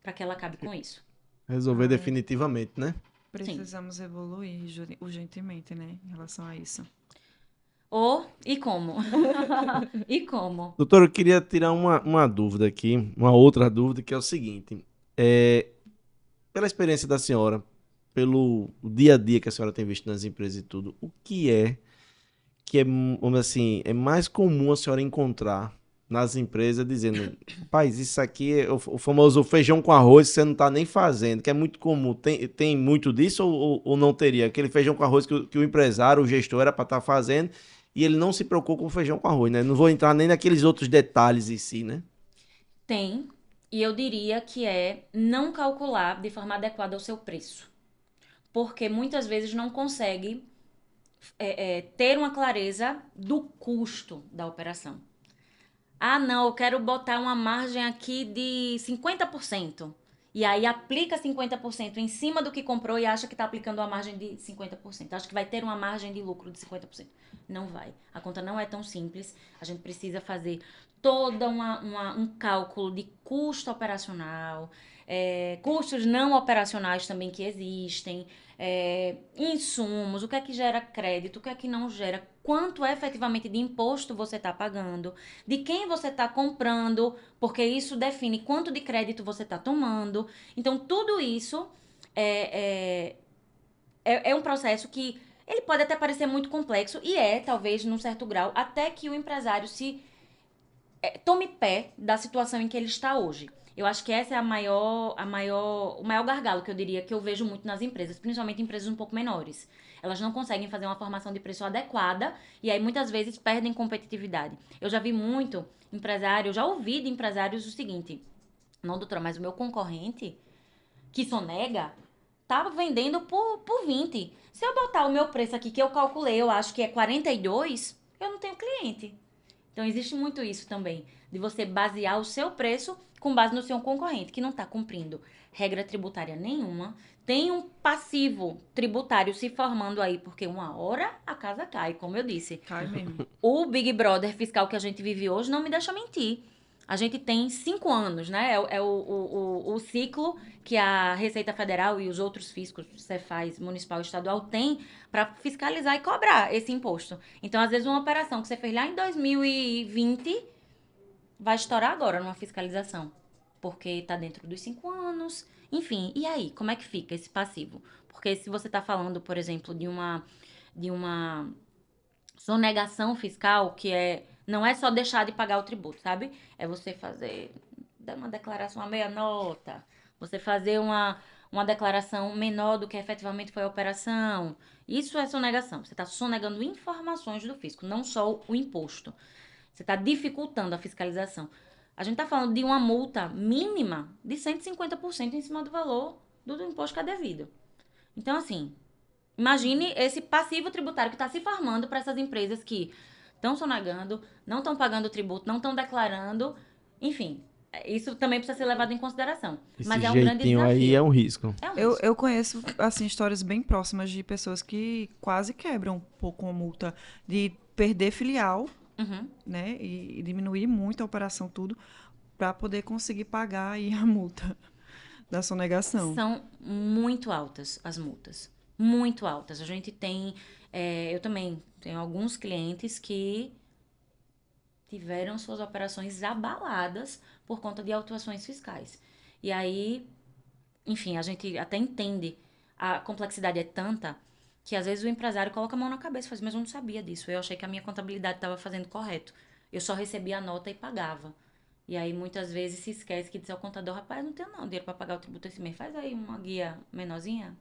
para que ela acabe com isso. Resolver definitivamente, né? Precisamos evoluir urgentemente, né? Em relação a isso. E como? E como? Doutor, eu queria tirar uma dúvida aqui, uma outra dúvida, que é o seguinte. Pela experiência da senhora, pelo dia a dia que a senhora tem visto nas empresas e tudo, o que é, vamos assim, é mais comum a senhora encontrar nas empresas dizendo, rapaz, isso aqui é o famoso feijão com arroz que você não está nem fazendo, que é muito comum. Tem muito disso ou não teria? Aquele feijão com arroz que o empresário, o gestor era para estar fazendo e ele não se preocupa com o feijão com arroz, né? Não vou entrar nem naqueles outros detalhes em si, né? Tem, e eu diria que é não calcular de forma adequada o seu preço. Porque muitas vezes não consegue ter uma clareza do custo da operação. Ah, não, eu quero botar uma margem aqui de 50%. E aí aplica 50% em cima do que comprou e acha que está aplicando uma margem de 50%. Acha que vai ter uma margem de lucro de 50%. Não vai. A conta não é tão simples. A gente precisa fazer todo um cálculo de custo operacional, custos não operacionais também que existem, insumos, o que é que gera crédito, o que é que não gera, quanto efetivamente de imposto você está pagando, de quem você está comprando, porque isso define quanto de crédito você está tomando. Então, tudo isso é um processo que ele pode até parecer muito complexo e talvez, num certo grau, até que o empresário tome pé da situação em que ele está hoje. Eu acho que essa é o maior gargalo que eu diria que eu vejo muito nas empresas, principalmente empresas um pouco menores. Elas não conseguem fazer uma formação de preço adequada e aí muitas vezes perdem competitividade. Eu já vi muito empresário, já ouvi de empresários o seguinte: não, doutora, mas o meu concorrente, que sonega, tá vendendo por 20. Se eu botar o meu preço aqui, que eu calculei, eu acho que é 42, eu não tenho cliente. Então, existe muito isso também, de você basear o seu preço com base no seu concorrente, que não está cumprindo regra tributária nenhuma, tem um passivo tributário se formando aí, porque uma hora a casa cai, como eu disse. Cai mesmo. O Big Brother fiscal que a gente vive hoje não me deixa mentir. A gente tem 5 anos, né? É o ciclo que a Receita Federal e os outros fiscos, Cefaz, municipal e estadual, têm para fiscalizar e cobrar esse imposto. Então, às vezes, uma operação que você fez lá em 2020 vai estourar agora numa fiscalização, porque está dentro dos 5 anos. Enfim, e aí, como é que fica esse passivo? Porque se você está falando, por exemplo, de uma sonegação fiscal, que não é só deixar de pagar o tributo, sabe? É você dar uma declaração a meia nota, você fazer uma declaração menor do que efetivamente foi a operação. Isso é sonegação. Você está sonegando informações do fisco, não só o imposto. Você está dificultando a fiscalização. A gente está falando de uma multa mínima de 150% em cima do valor do imposto que é devido. Então, assim, imagine esse passivo tributário que está se formando para essas empresas que estão sonegando, não estão pagando tributo, não estão declarando. Enfim, isso também precisa ser levado em consideração. Esse Mas é um grande jeitinho desafio. aí é um risco. É um Eu, risco. eu conheço, assim, histórias bem próximas de pessoas que quase quebram um pouco com a multa, de perder filial, Uhum. né? E diminuir muito a operação, tudo, para poder conseguir pagar aí a multa da sonegação. São muito altas as multas. Muito altas. A gente tem. Eu também tenho alguns clientes que tiveram suas operações abaladas por conta de autuações fiscais. E aí, enfim, a gente até entende. A complexidade é tanta que às vezes o empresário coloca a mão na cabeça e fala, mas eu não sabia disso. Eu achei que a minha contabilidade estava fazendo correto. Eu só recebia a nota e pagava. E aí, muitas vezes, se esquece que diz ao contador, rapaz, não tenho não dinheiro para pagar o tributo esse mês. Faz aí uma guia menorzinha,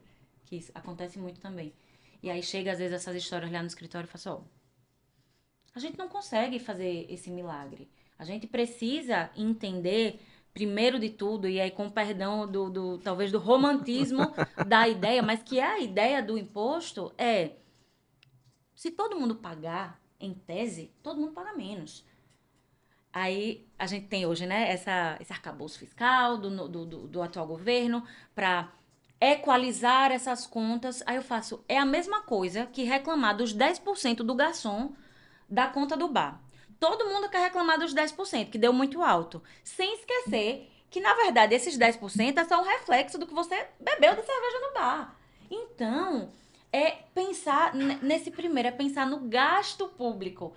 que isso acontece muito também. E aí, chega, às vezes, essas histórias lá no escritório e fala assim, ó, a gente não consegue fazer esse milagre. A gente precisa entender, primeiro de tudo, e aí com perdão talvez do romantismo da ideia, mas que é a ideia do imposto se todo mundo pagar, em tese, todo mundo paga menos. Aí a gente tem hoje, né, esse arcabouço fiscal do atual governo para equalizar essas contas. Aí eu faço, é a mesma coisa que reclamar dos 10% do garçom da conta do bar. Todo mundo quer reclamar dos 10%, que deu muito alto. Sem esquecer que, na verdade, esses 10% é só um reflexo do que você bebeu de cerveja no bar. Então, pensar nesse primeiro, é pensar no gasto público.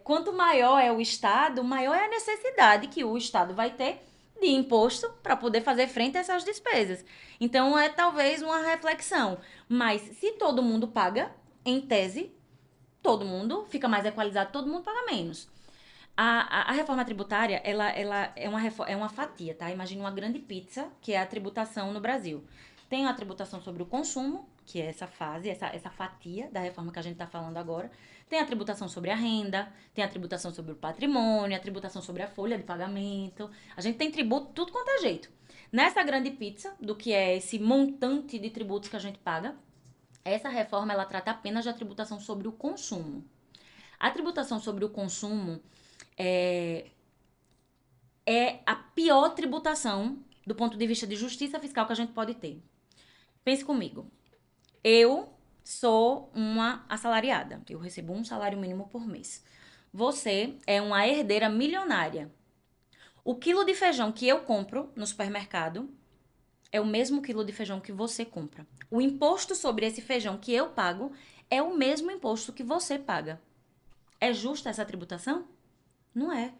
Quanto maior é o Estado, maior é a necessidade que o Estado vai ter de imposto para poder fazer frente a essas despesas. Então, é talvez uma reflexão. Mas se todo mundo paga, em tese, todo mundo fica mais equalizado, todo mundo paga menos. A reforma tributária, ela é uma fatia, tá? Imagina uma grande pizza, que é a tributação no Brasil. Tem a tributação sobre o consumo, que é essa fase, essa fatia da reforma que a gente está falando agora. Tem a tributação sobre a renda, tem a tributação sobre o patrimônio, a tributação sobre a folha de pagamento. A gente tem tributo tudo quanto é jeito. Nessa grande pizza, do que é esse montante de tributos que a gente paga, essa reforma, ela trata apenas da tributação sobre o consumo. A tributação sobre o consumo é a pior tributação do ponto de vista de justiça fiscal que a gente pode ter. Pense comigo. Eu sou uma assalariada. Eu recebo um salário mínimo por mês. Você é uma herdeira milionária. O quilo de feijão que eu compro no supermercado é o mesmo quilo de feijão que você compra. O imposto sobre esse feijão que eu pago é o mesmo imposto que você paga. É justa essa tributação? Não é.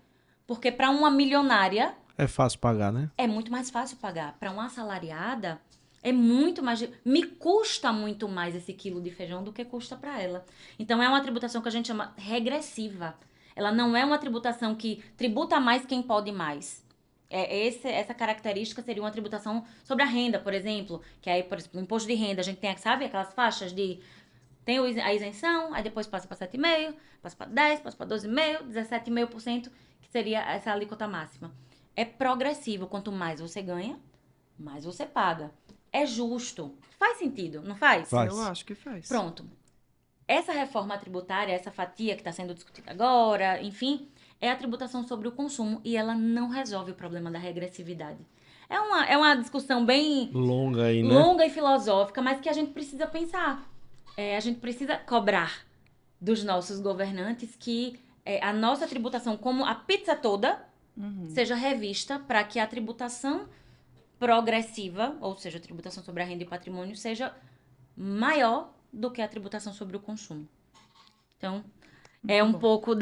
Porque para uma milionária É fácil pagar, né? é muito mais fácil pagar. Para uma assalariada é muito mais... Me custa muito mais esse quilo de feijão do que custa para ela. Então é uma tributação que a gente chama regressiva. Ela não é uma tributação que tributa mais quem pode mais. Essa característica seria uma tributação sobre a renda, por exemplo. Que aí, por exemplo, o imposto de renda, a gente tem, sabe, aquelas faixas de... Tem a isenção, aí depois passa para 7,5%, passa para 10%, passa para 12,5%, 17,5%, que seria essa alíquota máxima. É progressivo. Quanto mais você ganha, mais você paga. É justo. Faz sentido, não faz? Faz. Eu acho que faz. Pronto. Essa reforma tributária, essa fatia que está sendo discutida agora, enfim, é a tributação sobre o consumo e ela não resolve o problema da regressividade. É uma discussão bem Longa aí, né? longa e filosófica, mas que a gente precisa pensar. A gente precisa cobrar dos nossos governantes que a nossa tributação, como a pizza toda, seja revista para que a tributação progressiva, ou seja, a tributação sobre a renda e patrimônio, seja maior do que a tributação sobre o consumo. Então, é um pouco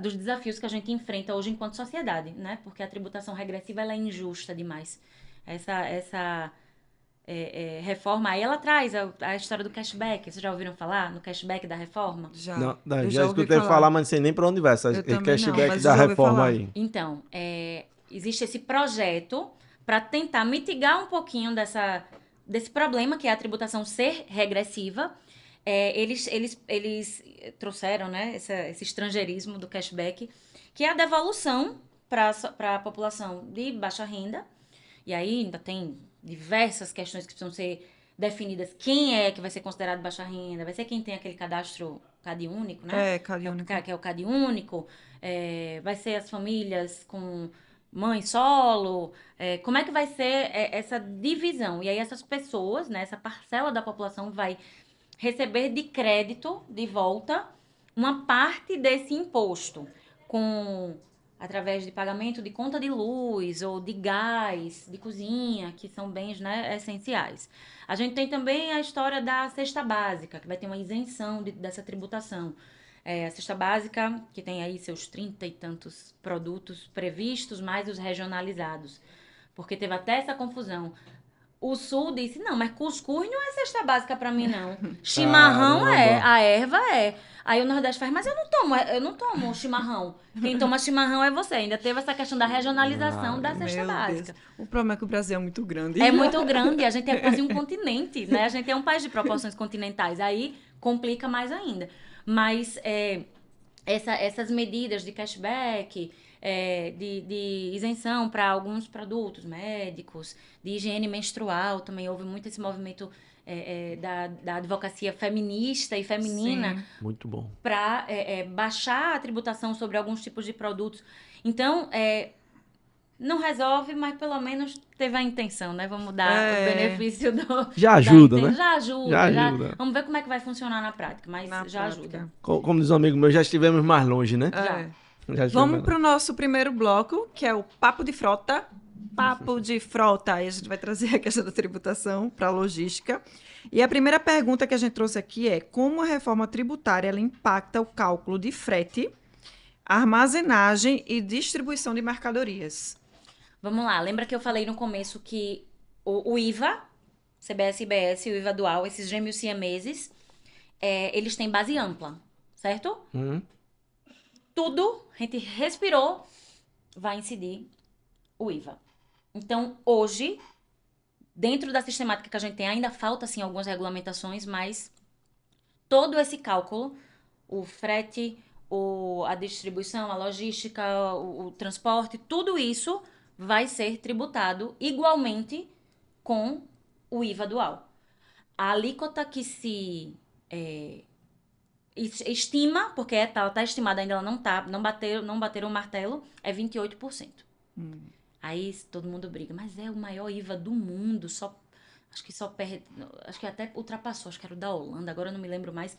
dos desafios que a gente enfrenta hoje enquanto sociedade, né? Porque a tributação regressiva ela é injusta demais. Essa reforma aí, ela traz a história do cashback. Vocês já ouviram falar no cashback da reforma? Já. Não, Eu já ouvi escutei falar, mas não sei nem pra onde vai essa Eu também não, cashback mas da eu já ouvi reforma falar. aí. Então, existe esse projeto para tentar mitigar um pouquinho desse problema, que é a tributação ser regressiva. Eles trouxeram, né, esse estrangeirismo do cashback, que é a devolução para a população de baixa renda. E aí ainda tem diversas questões que precisam ser definidas. Quem é que vai ser considerado baixa renda? Vai ser quem tem aquele cadastro CadÚnico, né? CadÚnico. Que é o CadÚnico. Vai ser as famílias com mãe solo. Como é que vai ser essa divisão? E aí essas pessoas, né, essa parcela da população vai receber de crédito de volta uma parte desse imposto através de pagamento de conta de luz ou de gás, de cozinha, que são bens, né, essenciais. A gente tem também a história da cesta básica, que vai ter uma isenção dessa tributação. A cesta básica, que tem aí seus 30 e tantos produtos previstos, mais os regionalizados. Porque teve até essa confusão. O Sul disse, não, mas cuscuz não é cesta básica pra mim, não. Chimarrão Caramba. a erva é. Aí o Nordeste faz, mas eu não tomo chimarrão. Quem toma chimarrão é você. Ainda teve essa questão da regionalização da cesta Meu básica. Deus. O problema é que o Brasil é muito grande. É muito grande, a gente é quase um continente, né? A gente é um país de proporções continentais, aí complica mais ainda. Mas essas medidas de cashback, de isenção para alguns produtos médicos, de higiene menstrual, também houve muito esse movimento da advocacia feminista e feminina. Sim. Muito bom. Para baixar a tributação sobre alguns tipos de produtos. Então, não resolve, mas pelo menos teve a intenção, né? Vamos dar o benefício Já ajuda, né? Já ajuda. Já ajuda. Vamos ver como é que vai funcionar na prática, mas Na já prática. ajuda. Como diz um amigo meu, já estivemos mais longe, né? Já. Já estivemos Vamos mais para o nosso primeiro bloco, que é o Papo de Frota. Papo de Frota. Aí a gente vai trazer a questão da tributação para a logística. E a primeira pergunta que a gente trouxe aqui é como a reforma tributária ela impacta o cálculo de frete, armazenagem e distribuição de mercadorias. Vamos lá, lembra que eu falei no começo que o IVA, CBS e IBS, o IVA dual, esses gêmeos siameses, eles têm base ampla, certo? Tudo, a gente respirou, vai incidir o IVA. Então, hoje, dentro da sistemática que a gente tem, ainda falta, sim, algumas regulamentações, mas todo esse cálculo, o frete, a distribuição, a logística, o transporte, tudo isso vai ser tributado igualmente com o IVA dual. A alíquota que se estima, porque ela está estimada ainda, ela não bateram o martelo, é 28%. Aí todo mundo briga, mas é o maior IVA do mundo, acho que até ultrapassou, acho que era o da Holanda, agora eu não me lembro mais.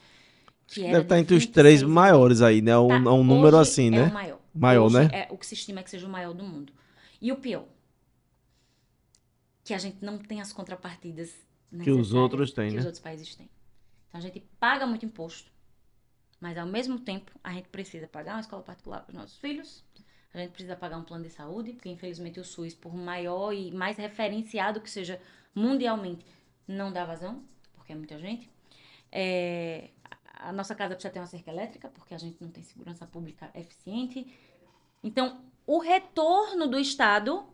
Que era Deve estar de entre os três 26,5%. maiores aí, né? Um número Hoje assim, é né? o maior. Maior, Hoje né? é o que se estima que seja o maior do mundo. E o pior, que a gente não tem as contrapartidas Que os necessárias outros têm, que né? os outros países têm. Então a gente paga muito imposto, mas ao mesmo tempo a gente precisa pagar uma escola particular para os nossos filhos, a gente precisa pagar um plano de saúde, porque infelizmente o SUS, por maior e mais referenciado que seja mundialmente, não dá vazão, porque é muita gente. A nossa casa precisa ter uma cerca elétrica, porque a gente não tem segurança pública eficiente. Então, o retorno do Estado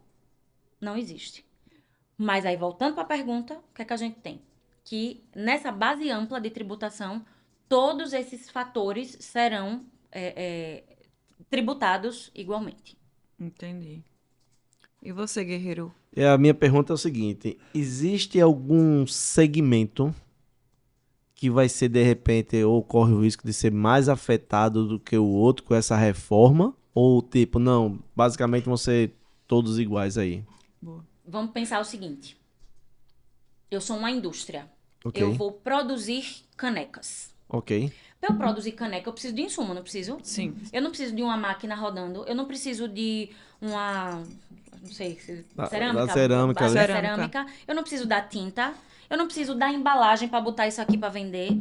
não existe. Mas aí, voltando para a pergunta, o que é que a gente tem? Que nessa base ampla de tributação, todos esses fatores serão tributados igualmente. Entendi. E você, Guerreiro? A minha pergunta é o seguinte: existe algum segmento que vai ser, de repente, ou corre o risco de ser mais afetado do que o outro com essa reforma? Ou, tipo, não, basicamente vão ser todos iguais aí? Boa. Vamos pensar o seguinte. Eu sou uma indústria. Ok. Eu vou produzir canecas. Ok. Para eu produzir caneca, eu preciso de insumo, não preciso? Sim. Eu não preciso de uma máquina rodando. Eu não preciso de uma... Não sei, cerâmica. Da cerâmica, base né? da Cerâmica. cerâmica. Eu não preciso da tinta. Eu não preciso da embalagem para botar isso aqui para vender.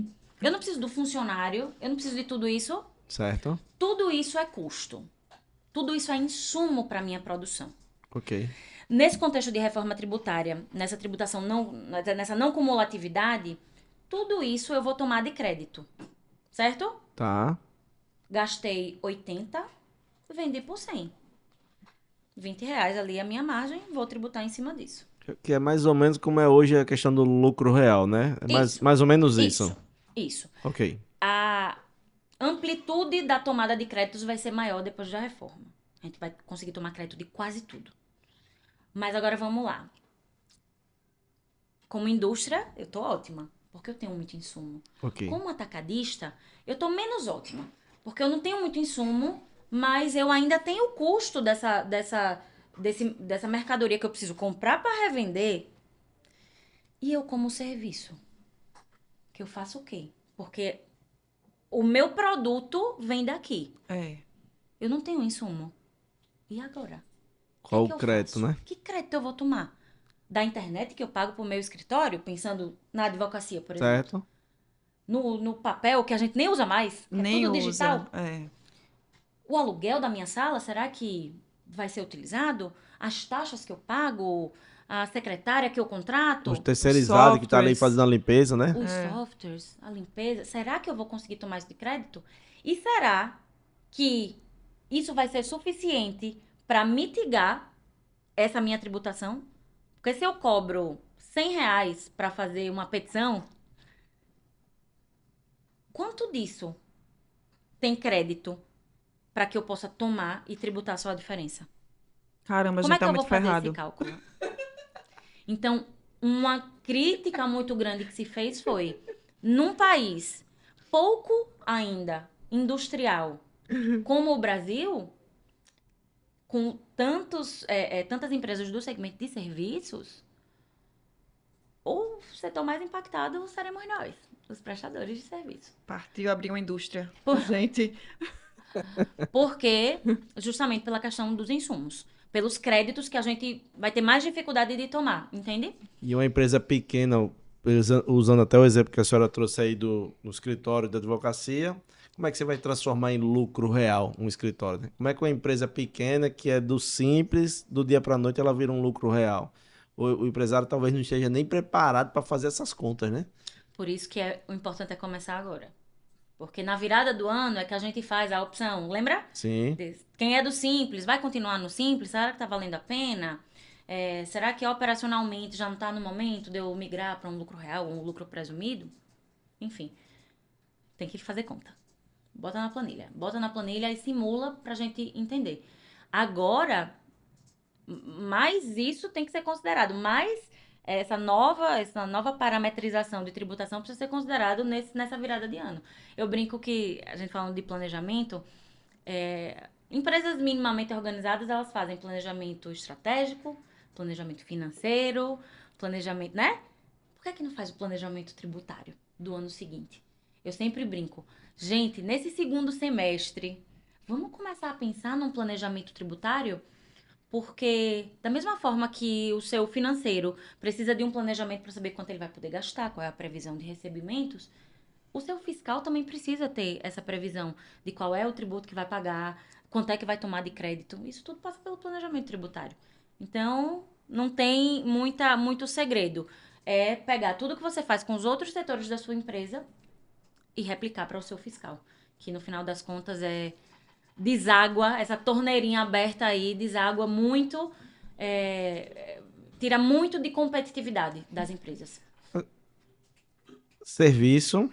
Eu não preciso do funcionário. Eu não preciso de tudo isso. Certo. Tudo isso é custo. Tudo isso é insumo para minha produção. Ok. Nesse contexto de reforma tributária, nessa tributação nessa não cumulatividade, tudo isso eu vou tomar de crédito. Certo? Tá. Gastei 80, vendi por 100. R$ 20 ali a minha margem, vou tributar em cima disso. Que é mais ou menos como é hoje a questão do lucro real, né? É Isso. mais ou menos isso. Isso. Ok. A amplitude da tomada de créditos vai ser maior depois da reforma. A gente vai conseguir tomar crédito de quase tudo. Mas agora vamos lá. Como indústria, eu tô ótima, porque eu tenho muito insumo. Ok. Como atacadista, eu tô menos ótima, porque eu não tenho muito insumo, mas eu ainda tenho o custo dessa mercadoria que eu preciso comprar para revender. E eu como serviço, que eu faço o quê? Porque o meu produto vem daqui. É. Eu não tenho insumo. E agora? Qual que o eu crédito, faço? né? Que crédito eu vou tomar? Da internet que eu pago pro meu escritório, pensando na advocacia, por exemplo. Certo. No papel, que a gente nem usa mais, que Nem é tudo usa. digital. É. O aluguel da minha sala, será que vai ser utilizado? As taxas que eu pago? A secretária que eu contrato? Os terceirizados que tá ali softwares. fazendo a limpeza, né? Os softwares, a limpeza. Será que eu vou conseguir tomar isso de crédito? E será que isso vai ser suficiente para mitigar essa minha tributação? Porque se eu cobro R$ 100 para fazer uma petição, quanto disso tem crédito para que eu possa tomar e tributar só a diferença? Caramba, a Como gente é que tá eu vou muito fazer esse ferrado. cálculo? Então, uma crítica muito grande que se fez foi, num país pouco ainda industrial como o Brasil, com tantas empresas do segmento de serviços, o setor mais impactado seremos nós, os prestadores de serviço. Partiu abrir uma indústria. Por- Gente, Porque, justamente pela questão dos insumos, pelos créditos que a gente vai ter mais dificuldade de tomar, entende? E uma empresa pequena, usando até o exemplo que a senhora trouxe aí do escritório da advocacia, como é que você vai transformar em lucro real um escritório, né? Como é que uma empresa pequena, que é do simples, do dia para a noite, ela vira um lucro real? O empresário talvez não esteja nem preparado para fazer essas contas, né? Por isso que o importante é começar agora. Porque na virada do ano é que a gente faz a opção, lembra? Sim. Quem é do simples, vai continuar no simples? Será que tá valendo a pena? Será que operacionalmente já não tá no momento de eu migrar para um lucro real, um lucro presumido? Enfim, tem que fazer conta. Bota na planilha e simula pra gente entender. Agora, mais isso tem que ser considerado, mais essa nova parametrização de tributação precisa ser considerado nessa virada de ano. Eu brinco que, a gente falando de planejamento, empresas minimamente organizadas, elas fazem planejamento estratégico, planejamento financeiro, planejamento, né? Por que não faz o planejamento tributário do ano seguinte? Eu sempre brinco. Gente, nesse segundo semestre, vamos começar a pensar num planejamento tributário? Porque, da mesma forma que o seu financeiro precisa de um planejamento para saber quanto ele vai poder gastar, qual é a previsão de recebimentos, o seu fiscal também precisa ter essa previsão de qual é o tributo que vai pagar, quanto é que vai tomar de crédito. Isso tudo passa pelo planejamento tributário. Então, não tem muito segredo. É pegar tudo que você faz com os outros setores da sua empresa e replicar para o seu fiscal. Que, no final das contas, deságua, essa torneirinha aberta aí, deságua muito, tira muito de competitividade das empresas. Serviço,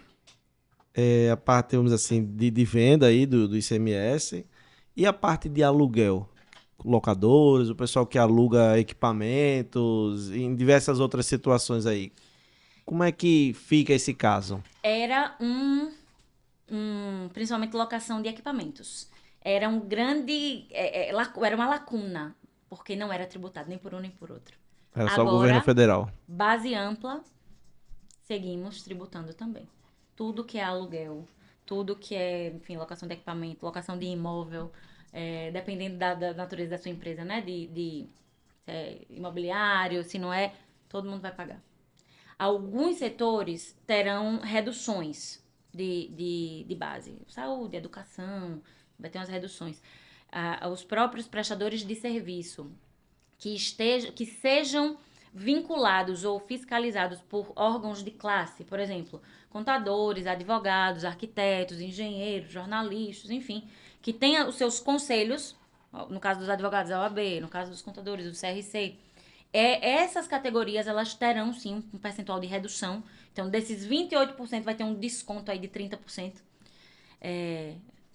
a parte, vamos assim, de venda aí do ICMS e a parte de aluguel. Locadores, o pessoal que aluga equipamentos, em diversas outras situações aí. como é que fica esse caso? Era principalmente locação de equipamentos. Era um grande, era uma lacuna, porque não era tributado nem por um nem por outro. Era só o Agora, governo federal. base ampla, seguimos tributando também. Tudo que é aluguel, tudo que é, enfim, locação de equipamento, locação de imóvel, dependendo da natureza da sua empresa, né? Imobiliário, se não é, todo mundo vai pagar. Alguns setores terão reduções de base. Saúde, educação, vai ter umas reduções. Os próprios prestadores de serviço que sejam vinculados ou fiscalizados por órgãos de classe, por exemplo, contadores, advogados, arquitetos, engenheiros, jornalistas, enfim, que tenha os seus conselhos, no caso dos advogados, a OAB, no caso dos contadores, o CRC. Essas categorias, elas terão, sim, um percentual de redução. Então, desses 28%, vai ter um desconto aí de 30%.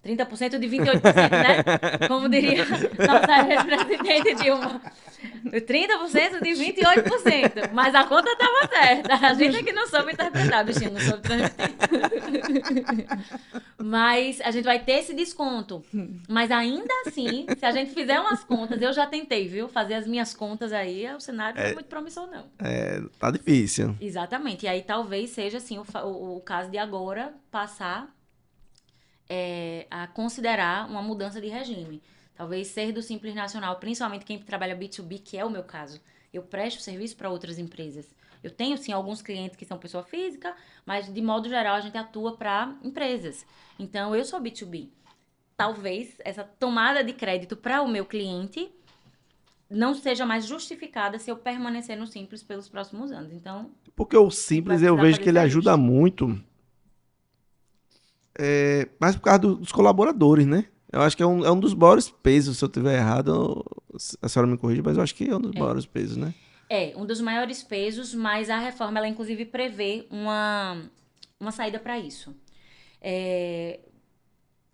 30% de 28%, né? Como diria nossa ex-presidente Dilma. 30% de 28%. Mas a conta estava certa. A gente é que não soube interpretar, bichinho, não soube transmitir. Mas a gente vai ter esse desconto. Mas ainda assim, se a gente fizer umas contas, eu já tentei, viu? Fazer as minhas contas aí, o cenário não é muito promissor, não. Tá difícil. Exatamente. E aí talvez seja, assim, o caso de agora passar a considerar uma mudança de regime. Talvez ser do Simples Nacional, principalmente quem trabalha B2B, que é o meu caso. Eu presto serviço para outras empresas. Eu tenho, sim, alguns clientes que são pessoa física, mas, de modo geral, a gente atua para empresas. Então, eu sou B2B. Talvez essa tomada de crédito para o meu cliente não seja mais justificada se eu permanecer no Simples pelos próximos anos. Então, porque o Simples eu vejo que ele ajuda muito, mais por causa dos colaboradores, né? Eu acho que é um dos maiores pesos, se eu estiver errado, a senhora me corrige, mas eu acho que é um dos maiores pesos, né? Um dos maiores pesos, mas a reforma, ela inclusive prevê uma saída para isso.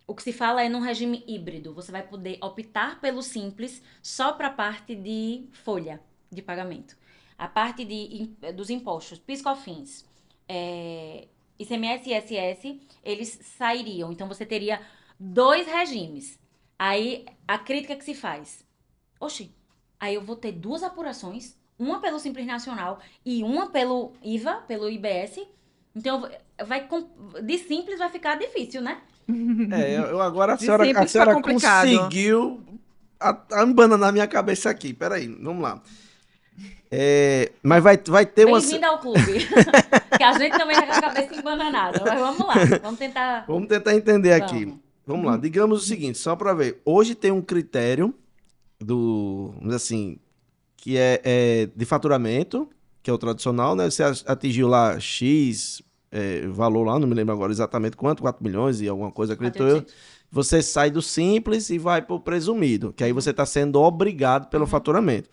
O que se fala é num regime híbrido. Você vai poder optar pelo Simples só para a parte de folha de pagamento. A parte dos impostos, PIS/COFINS, ICMS e ISS, eles sairiam. Então, você teria 2 regimes. Aí, a crítica que se faz. Oxi, aí eu vou ter 2 apurações, uma pelo Simples Nacional e uma pelo IVA, pelo IBS. Então, de Simples vai ficar difícil, né? Agora a senhora conseguiu embananar na minha cabeça aqui. Peraí, vamos lá. Mas vai ter uma... Bem-vindo ao clube. Que a gente também tá com a cabeça embananada. Mas vamos lá, vamos tentar entender aqui. Vamos lá, digamos o seguinte, só para ver. Hoje tem um critério que é de faturamento, que é o tradicional, né? Você atingiu lá X valor lá, não me lembro agora exatamente quanto, 4 milhões e alguma coisa, acredito eu. Você sai do Simples e vai para o presumido, que aí você está sendo obrigado pelo faturamento.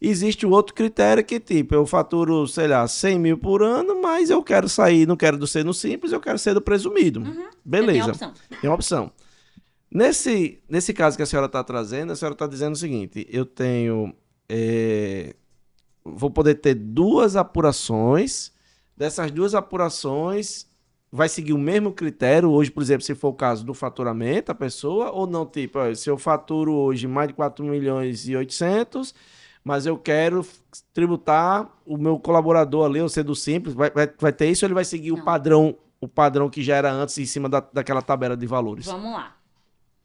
Existe o outro critério que, tipo, eu faturo, sei lá, 100 mil por ano, mas eu quero sair, não quero ser no Simples, eu quero ser do presumido. Beleza. Tem uma opção. Nesse caso que a senhora está trazendo, a senhora está dizendo o seguinte, eu tenho... vou poder ter 2 apurações, dessas 2 apurações vai seguir o mesmo critério, hoje, por exemplo, se for o caso do faturamento, a pessoa, ou não, tipo, se eu faturo hoje mais de 4 milhões e 800... mas eu quero tributar o meu colaborador ali, ou ser do Simples, vai ter isso ou ele vai seguir o padrão que já era antes em cima daquela tabela de valores? Vamos lá.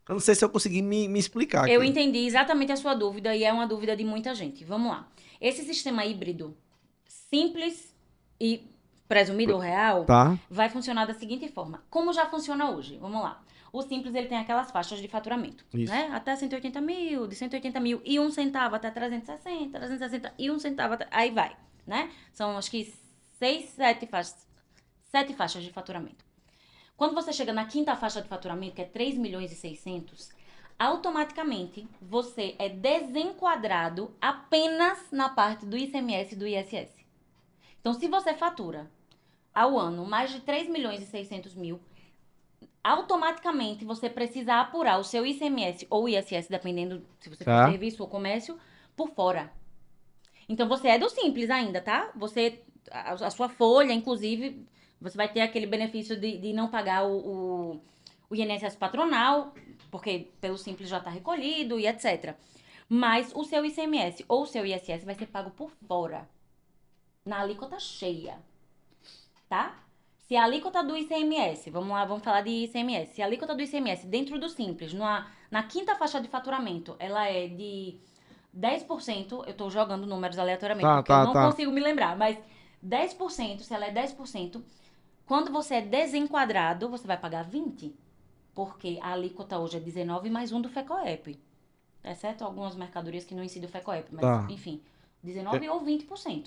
Eu não sei se eu consegui me explicar aqui. Eu entendi exatamente a sua dúvida e é uma dúvida de muita gente. Vamos lá. Esse sistema híbrido, Simples e presumido ou real, vai funcionar da seguinte forma. Como já funciona hoje? Vamos lá. O Simples, ele tem aquelas faixas de faturamento, né? Até 180 mil, de 180 mil e 1 centavo até 360, 360 e 1 centavo até... Aí vai, né? São, acho que, 7 faixas de faturamento. Quando você chega na 5ª faixa de faturamento, que é 3 milhões e 600, automaticamente você é desenquadrado apenas na parte do ICMS e do ISS. Então, se você fatura ao ano mais de 3 milhões e 600 mil, automaticamente você precisa apurar o seu ICMS ou ISS, dependendo se você tem serviço ou comércio, por fora. Então, você é do Simples ainda, tá? Você a sua folha, inclusive, você vai ter aquele benefício de não pagar o INSS patronal, porque pelo Simples já está recolhido e etc. Mas o seu ICMS ou o seu ISS vai ser pago por fora, na alíquota cheia, tá? Se a alíquota do ICMS, vamos lá, vamos falar de ICMS. Se a alíquota do ICMS dentro do Simples, na quinta faixa de faturamento, ela é de 10%, eu tô jogando números aleatoriamente, porque eu não consigo me lembrar, mas 10%, se ela é 10%, quando você é desenquadrado, você vai pagar 20%, porque a alíquota hoje é 19 mais um do FECOEP. Exceto algumas mercadorias que não incidem o FECOEP, mas enfim, 19 ou 20%.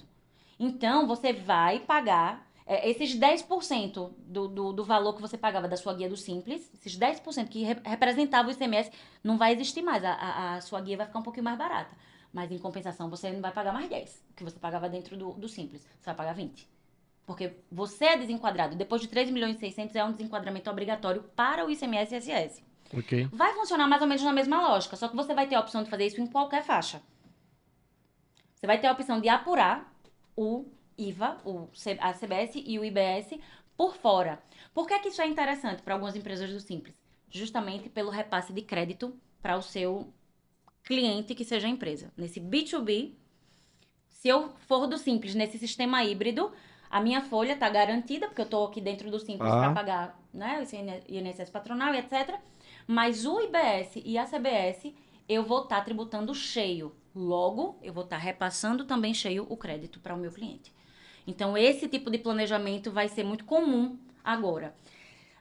Então, você vai pagar esses 10% do valor que você pagava da sua guia do Simples, esses 10% que representava o ICMS, não vai existir mais. A sua guia vai ficar um pouquinho mais barata. Mas, em compensação, você não vai pagar mais 10, que você pagava dentro do Simples. Você vai pagar 20. Porque você é desenquadrado. Depois de 3.600.000 é um desenquadramento obrigatório para o ICMS e ISS. Ok. Vai funcionar mais ou menos na mesma lógica, só que você vai ter a opção de fazer isso em qualquer faixa. Você vai ter a opção de apurar o IVA, a CBS e o IBS por fora. Por que isso é interessante para algumas empresas do Simples? Justamente pelo repasse de crédito para o seu cliente que seja a empresa. Nesse B2B, se eu for do Simples, nesse sistema híbrido, a minha folha está garantida, porque eu estou aqui dentro do Simples para pagar, né, o INSS patronal e etc. Mas o IBS e a CBS, eu vou estar tributando cheio. Logo, eu vou estar repassando também cheio o crédito para o meu cliente. Então, esse tipo de planejamento vai ser muito comum agora.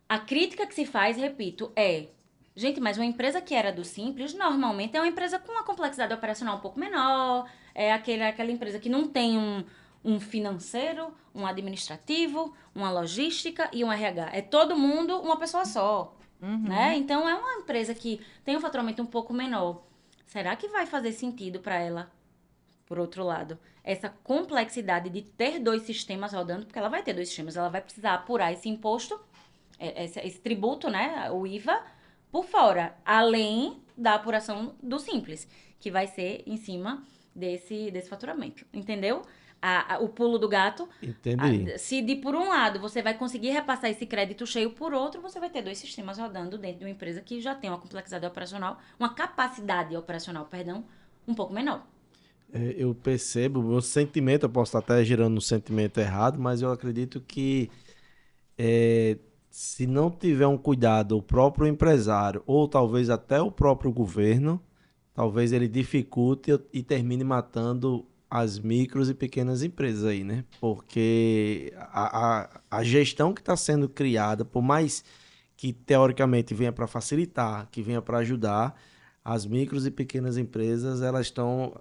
A crítica que se faz, repito, gente, mas uma empresa que era do Simples, normalmente é uma empresa com uma complexidade operacional um pouco menor, é aquela empresa que não tem um financeiro, um administrativo, uma logística e um RH. É todo mundo uma pessoa só. Né? Então, é uma empresa que tem um faturamento um pouco menor. Será que vai fazer sentido para ela, por outro lado, essa complexidade de ter 2 sistemas rodando? Porque ela vai ter 2 sistemas, ela vai precisar apurar esse imposto, esse tributo, né, o IVA, por fora, além da apuração do Simples, que vai ser em cima desse faturamento, entendeu? O pulo do gato. Entendi. Se por um lado você vai conseguir repassar esse crédito cheio, por outro você vai ter 2 sistemas rodando dentro de uma empresa que já tem uma complexidade operacional, uma capacidade operacional, perdão, um pouco menor. Eu percebo, o sentimento, eu posso estar até gerando um sentimento errado, mas eu acredito que se não tiver um cuidado o próprio empresário, ou talvez até o próprio governo, talvez ele dificulte e termine matando as micros e pequenas empresas aí, né? Porque a gestão que está sendo criada, por mais que teoricamente venha para facilitar, que venha para ajudar, as micros e pequenas empresas, elas estão,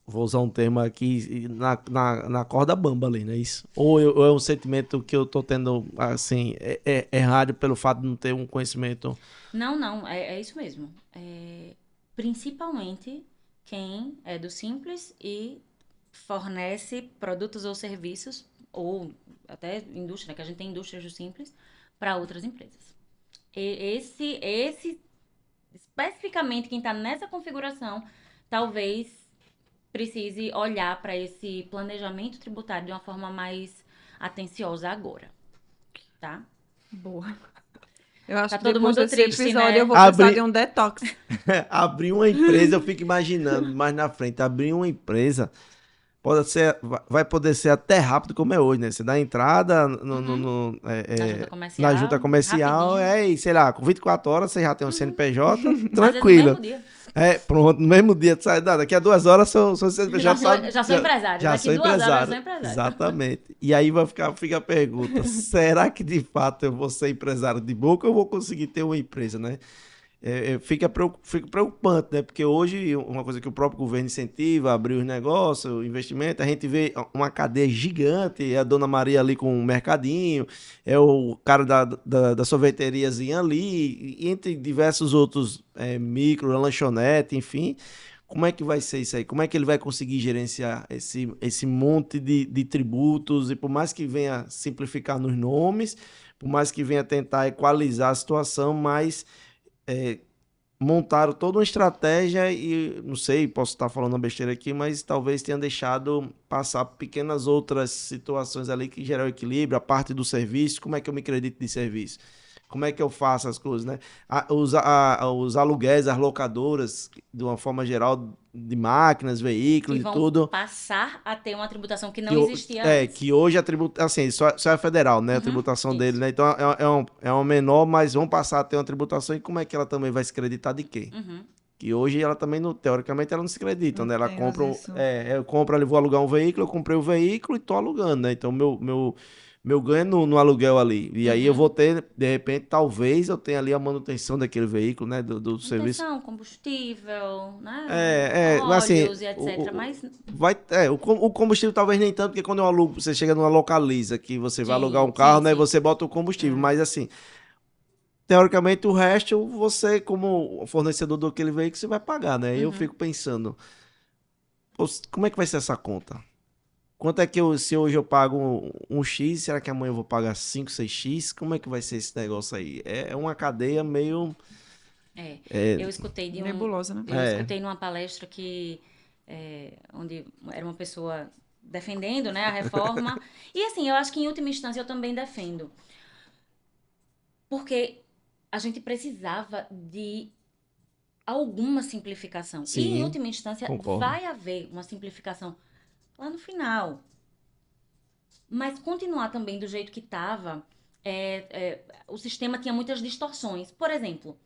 vou usar um termo aqui, na corda bamba ali, não é isso? Ou é um sentimento que eu estou tendo, assim, errado pelo fato de não ter um conhecimento? Não, é isso mesmo. Principalmente quem é do Simples e fornece produtos ou serviços, ou até indústria, né, que a gente tem indústrias do Simples, para outras empresas. Esse especificamente quem está nessa configuração, talvez precise olhar para esse planejamento tributário de uma forma mais atenciosa agora, tá? Boa. Eu acho Tá que todo depois mundo desse triste, episódio né? eu vou precisar de um detox. Abrir uma empresa, eu fico imaginando mais na frente, abrir uma empresa vai poder ser até rápido como é hoje, né? Você dá a entrada na junta comercial, rapidinho. e sei lá, com 24 horas você já tem um CNPJ, Às vezes tranquilo. no mesmo dia. Pronto, no mesmo dia, sai, daqui a 2 horas seu CNPJ Já sou empresário. Já Daqui sou 2 horas eu empresário. sou empresário. Exatamente. E aí fica a pergunta, será que de fato eu vou ser empresário de boca ou eu vou conseguir ter uma empresa, né? Fica preocupante, né? Porque hoje, uma coisa que o próprio governo incentiva, abrir os negócios, o investimento, a gente vê uma cadeia gigante, é a Dona Maria ali com o mercadinho, é o cara da sorveteriazinha ali, e entre diversos outros micro, lanchonete, enfim. Como é que vai ser isso aí? Como é que ele vai conseguir gerenciar esse monte de tributos? E por mais que venha simplificar nos nomes, por mais que venha tentar equalizar a situação, mas montaram toda uma estratégia e, não sei, posso estar falando uma besteira aqui, mas talvez tenha deixado passar pequenas outras situações ali que geram equilíbrio, a parte do serviço, como é que eu me acredito de serviço? Como é que eu faço as coisas, né? Os aluguéis, as locadoras, de uma forma geral, de máquinas, veículos Que e vão tudo, passar a ter uma tributação que não que, existia antes. que hoje a tributação, assim, só é federal, né? A tributação dele, Isso. né? Então é uma menor, mas vão passar a ter uma tributação e como é que ela também vai se acreditar de quê? Que hoje ela também, não, teoricamente, ela não se acredita, Não né? Ela temos compra, isso. eu compro ali, vou alugar um veículo, eu comprei o veículo e tô alugando, né? Então, meu ganho é no aluguel ali. E aí eu vou ter, de repente, talvez eu tenha ali a manutenção daquele veículo, né? Do serviço. Manutenção, combustível, né? Assim, Óleos e etc. Mas o combustível talvez nem tanto, porque quando eu alugo, você chega numa localiza que você vai alugar um sim, carro, sim, né? E sim. você bota o combustível, mas assim, teoricamente o resto você, como fornecedor daquele veículo, você vai pagar, né? Eu fico pensando, pô, como é que vai ser essa conta? Quanto é que se hoje eu pago um X, será que amanhã eu vou pagar 5, 6X? Como é que vai ser esse negócio aí? É uma cadeia meio. É, É, eu escutei de Nebulosa, né? eu escutei numa palestra que onde era uma pessoa defendendo, né, a reforma. E assim, eu acho que em última instância eu também defendo, porque a gente precisava de alguma simplificação. E em sim, última instância concordo. vai haver uma simplificação lá no final. Mas continuar também do jeito que estava, o sistema tinha muitas distorções. Por exemplo,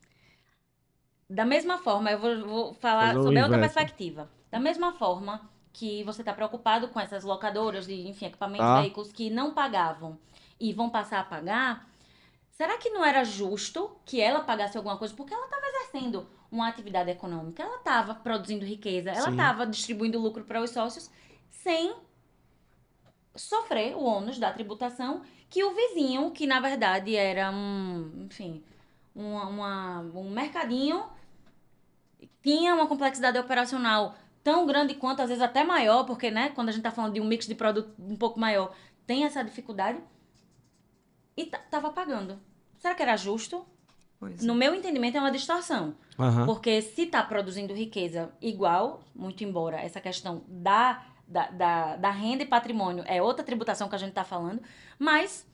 da mesma forma, eu vou Fazer falar o sobre a outra inverso, perspectiva. Da mesma forma que você está preocupado com essas locadoras de, enfim, equipamentos, tá? veículos que não pagavam e vão passar a pagar, será que não era justo que ela pagasse alguma coisa? Porque ela estava exercendo uma atividade econômica, ela estava produzindo riqueza, ela Sim. estava distribuindo lucro para os sócios sem sofrer o ônus da tributação que o vizinho, que na verdade era enfim, um mercadinho, tinha uma complexidade operacional tão grande quanto, às vezes até maior, porque, né, quando a gente tá falando de um mix de produto um pouco maior, tem essa dificuldade, e tava pagando. Será que era justo? Pois No é. meu entendimento, é uma distorção. Aham. Porque se tá produzindo riqueza igual, muito embora essa questão da renda e patrimônio é outra tributação que a gente tá falando, mas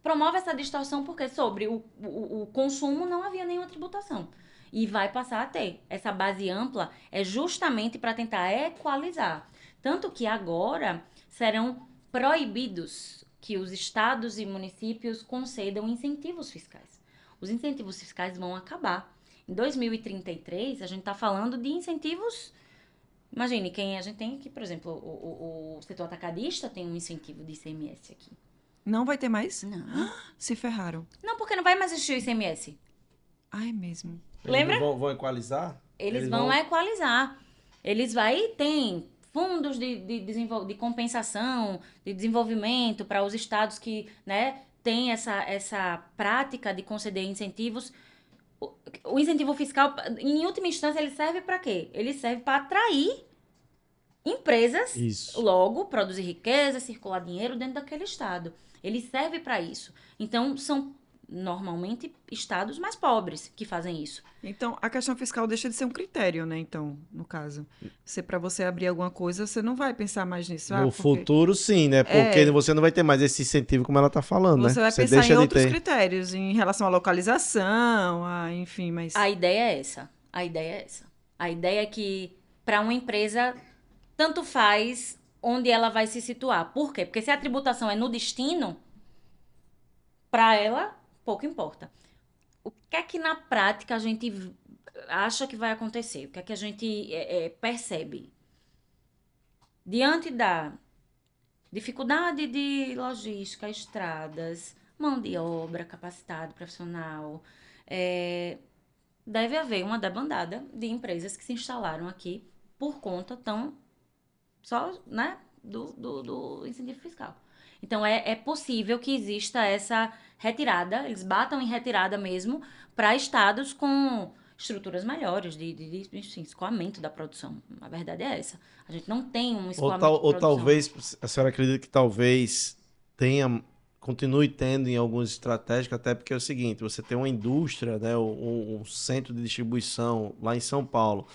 promove essa distorção porque sobre o consumo não havia nenhuma tributação. E vai passar a ter. Essa base ampla é justamente para tentar equalizar. Tanto que agora serão proibidos que os estados e municípios concedam incentivos fiscais. Os incentivos fiscais vão acabar. Em 2033, a gente está falando de incentivos. Imagine, a gente tem aqui, por exemplo, o setor atacadista tem um incentivo de ICMS aqui. Não vai ter mais? Não. Se ferraram. Não, porque não vai mais existir o ICMS. Ah, é mesmo. Lembra? Vão equalizar? Eles vão equalizar. Tem fundos de compensação, de desenvolvimento para os estados que, né, têm essa prática de conceder incentivos. O incentivo fiscal, em última instância, ele serve para quê? Ele serve para atrair empresas, Isso. logo, produzir riqueza, circular dinheiro dentro daquele estado. Ele serve para isso. Então, são normalmente estados mais pobres que fazem isso. Então, a questão fiscal deixa de ser um critério, né? Então, no caso, para você abrir alguma coisa, você não vai pensar mais nisso. No Porque futuro, sim, né? Porque você não vai ter mais esse incentivo como ela tá falando, você né? vai Você pensar deixa em de outros ter. critérios, em relação à localização, enfim, mas A ideia é essa. A ideia é essa. A ideia é que, para uma empresa, tanto faz onde ela vai se situar. Por quê? Porque se a tributação é no destino, para ela, pouco importa. O que é que na prática a gente acha que vai acontecer? O que é que a gente percebe? Diante da dificuldade de logística, estradas, mão de obra, capacidade profissional, deve haver uma debandada de empresas que se instalaram aqui por conta só, né, do incentivo fiscal. Então, é possível que exista essa retirada, eles batam em retirada mesmo, para estados com estruturas melhores enfim, escoamento da produção. A verdade é essa. A gente não tem um escoamento de Ou produção. talvez, a senhora acredita que talvez tenha continue tendo em alguns estratégicos, até porque é o seguinte, você tem uma indústria, né, um centro de distribuição lá em São Paulo,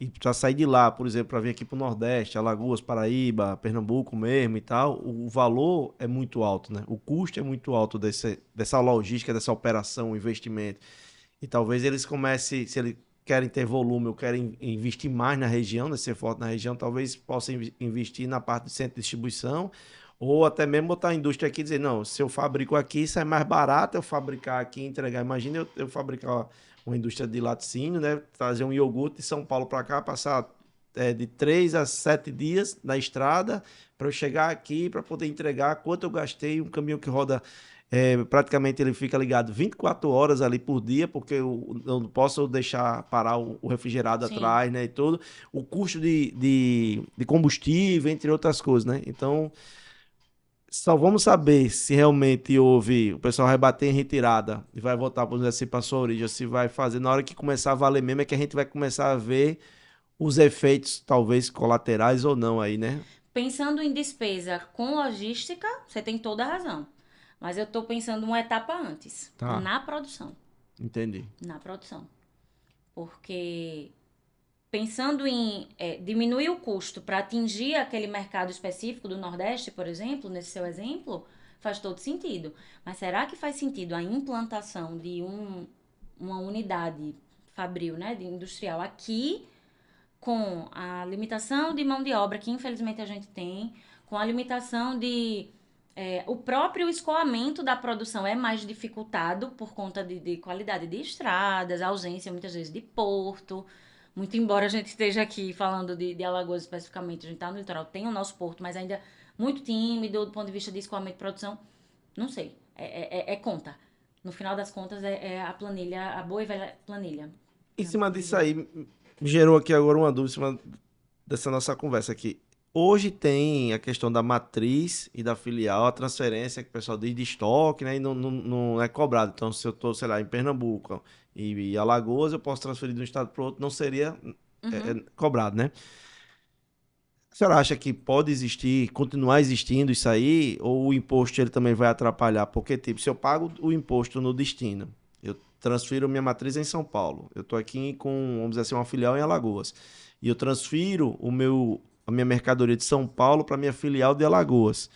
e para sair de lá, por exemplo, para vir aqui para o Nordeste, Alagoas, Paraíba, Pernambuco mesmo e tal, o valor é muito alto, né? O custo é muito alto dessa logística, dessa operação, o investimento. E talvez eles comecem, se eles querem ter volume ou querem investir mais na região, né, ser forte na região, talvez possam investir na parte de centro de distribuição, ou até mesmo botar a indústria aqui e dizer, não, se eu fabrico aqui, sai mais barato eu fabricar aqui e entregar. Imagina eu fabricar uma indústria de laticínio, né? Trazer um iogurte de São Paulo para cá, passar de 3 a 7 dias na estrada para eu chegar aqui para poder entregar quanto eu gastei. Um caminhão que roda, praticamente ele fica ligado 24 horas ali por dia, porque eu não posso deixar parar o refrigerado Sim. atrás, né? E todo o custo de combustível, entre outras coisas, né? Então, só vamos saber se realmente houve, o pessoal vai bater em retirada e vai voltar, por exemplo, assim, para sua origem, se vai fazer, na hora que começar a valer mesmo, é que a gente vai começar a ver os efeitos, talvez, colaterais ou não aí, né? Pensando em despesa com logística, você tem toda a razão. Mas eu estou pensando uma etapa antes, Tá. na produção. Entendi. Na produção. Porque pensando em diminuir o custo para atingir aquele mercado específico do Nordeste, por exemplo, nesse seu exemplo, faz todo sentido. Mas será que faz sentido a implantação de uma unidade fabril, né, de industrial aqui, com a limitação de mão de obra que infelizmente a gente tem, com a limitação de... o próprio escoamento da produção é mais dificultado por conta de qualidade de estradas, ausência muitas vezes de porto. Muito embora a gente esteja aqui falando de Alagoas especificamente, a gente está no litoral, tem o nosso porto, mas ainda muito tímido do ponto de vista de escoamento e produção. Não sei, é conta. No final das contas, é a planilha, a boa e velha planilha. Em cima disso aí, me gerou aqui agora uma dúvida em cima dessa nossa conversa aqui. Hoje tem a questão da matriz e da filial, a transferência que o pessoal diz de estoque, né? E não é cobrado. Então, se eu estou, sei lá, em Pernambuco e Alagoas, eu posso transferir de um estado para o outro, não seria cobrado, né? A senhora acha que pode existir, continuar existindo isso aí, ou o imposto ele também vai atrapalhar? Porque, tipo, se eu pago o imposto no destino, eu transfiro minha matriz em São Paulo, eu estou aqui com, vamos dizer assim, uma filial em Alagoas, e eu transfiro a minha mercadoria de São Paulo para minha filial de Alagoas,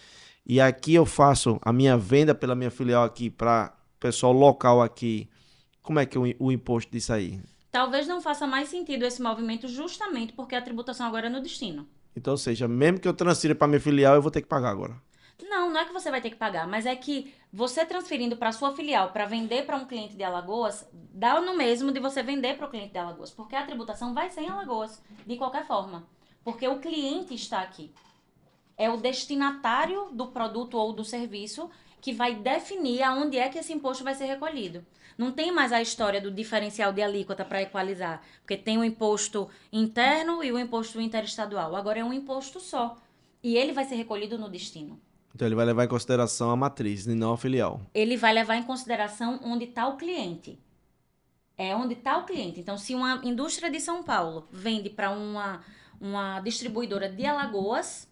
e aqui eu faço a minha venda pela minha filial aqui para o pessoal local aqui, como é que é o imposto disso aí? Talvez não faça mais sentido esse movimento justamente porque a tributação agora é no destino. Então, ou seja, mesmo que eu transfira para minha filial, eu vou ter que pagar agora. Não é que você vai ter que pagar, mas é que você transferindo para sua filial para vender para um cliente de Alagoas, dá no mesmo de você vender para o cliente de Alagoas, porque a tributação vai ser em Alagoas, de qualquer forma, porque o cliente está aqui. É o destinatário do produto ou do serviço que vai definir aonde é que esse imposto vai ser recolhido. Não tem mais a história do diferencial de alíquota para equalizar, porque tem o imposto interno e o imposto interestadual. Agora é um imposto só. E ele vai ser recolhido no destino. Então ele vai levar em consideração a matriz e não a filial. Ele vai levar em consideração onde está o cliente. É onde está o cliente. Então, se uma indústria de São Paulo vende para uma distribuidora de Alagoas,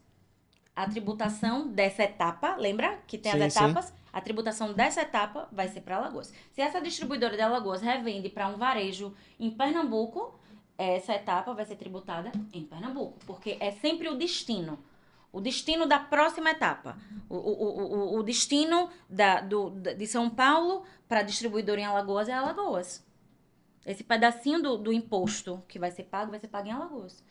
a tributação dessa etapa, lembra que tem as Sim, etapas? Sim. A tributação dessa etapa vai ser para Alagoas. Se essa distribuidora de Alagoas revende para um varejo em Pernambuco, essa etapa vai ser tributada em Pernambuco, porque é sempre o destino. O destino da próxima etapa. O destino de São Paulo para a distribuidora em Alagoas é Alagoas. Esse pedacinho do imposto que vai ser pago em Alagoas.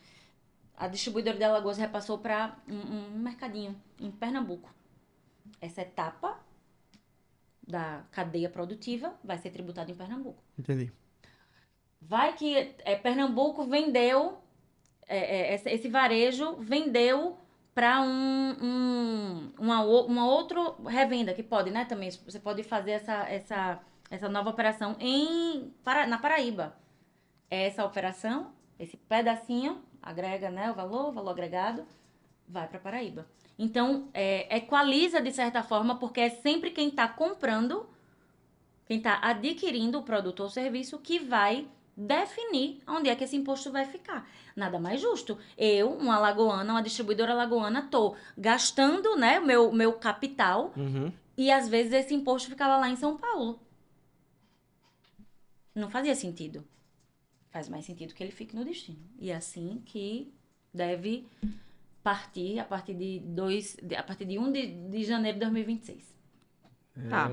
A distribuidora de Alagoas repassou para um mercadinho em Pernambuco. Essa etapa da cadeia produtiva vai ser tributada em Pernambuco. Entendi. Vai que Pernambuco vendeu, esse varejo vendeu para uma outra revenda, que pode, né, também. Você pode fazer essa nova operação na Paraíba. Essa operação, esse pedacinho, agrega, né, o valor agregado, vai para Paraíba. Então, equaliza de certa forma, porque é sempre quem está comprando, quem está adquirindo o produto ou serviço que vai definir onde é que esse imposto vai ficar. Nada mais justo. Eu, uma alagoana, uma distribuidora alagoana, tô gastando, né, meu capital Uhum. e às vezes esse imposto ficava lá em São Paulo. Não fazia sentido. Faz mais sentido que ele fique no destino. E é assim que deve partir a partir de 1 de janeiro de 2026. Tá.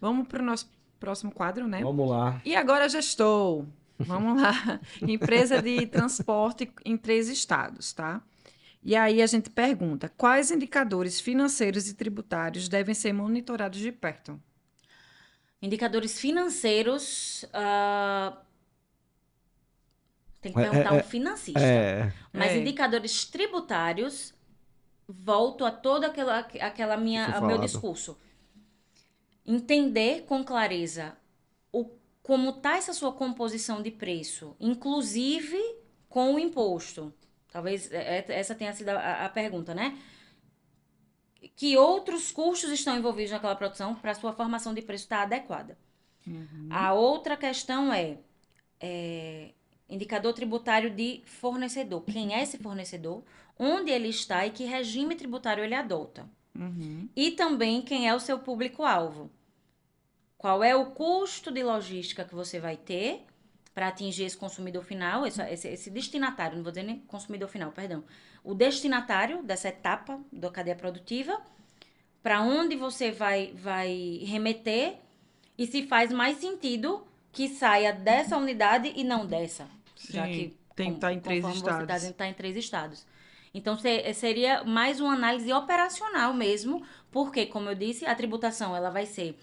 Vamos para o nosso próximo quadro, né? Vamos lá. E agora gestor. Vamos lá. Empresa de transporte em 3 estados, tá? E aí a gente pergunta: quais indicadores financeiros e tributários devem ser monitorados de perto? Indicadores financeiros, tem que É, perguntar a é, um financista. É. Mas É. indicadores tributários, volto a todo aquela foi meu falado. discurso. Entender com clareza como está essa sua composição de preço, inclusive com o imposto. Talvez essa tenha sido a pergunta, né? Que outros custos estão envolvidos naquela produção para a sua formação de preço estar adequada. A outra questão é indicador tributário de fornecedor. Quem é esse fornecedor? Onde ele está e que regime tributário ele adota. E também quem é o seu público-alvo. Qual é o custo de logística que você vai ter para atingir esse consumidor final, esse destinatário, não vou dizer nem consumidor final, perdão. O destinatário dessa etapa da cadeia produtiva, para onde você vai remeter e se faz mais sentido que saia dessa unidade e não dessa. Já Sim, que, tem que estar em 3 conforme você está estados. dizendo, está em 3 estados. Então, seria mais uma análise operacional mesmo, porque, como eu disse, a tributação ela vai ser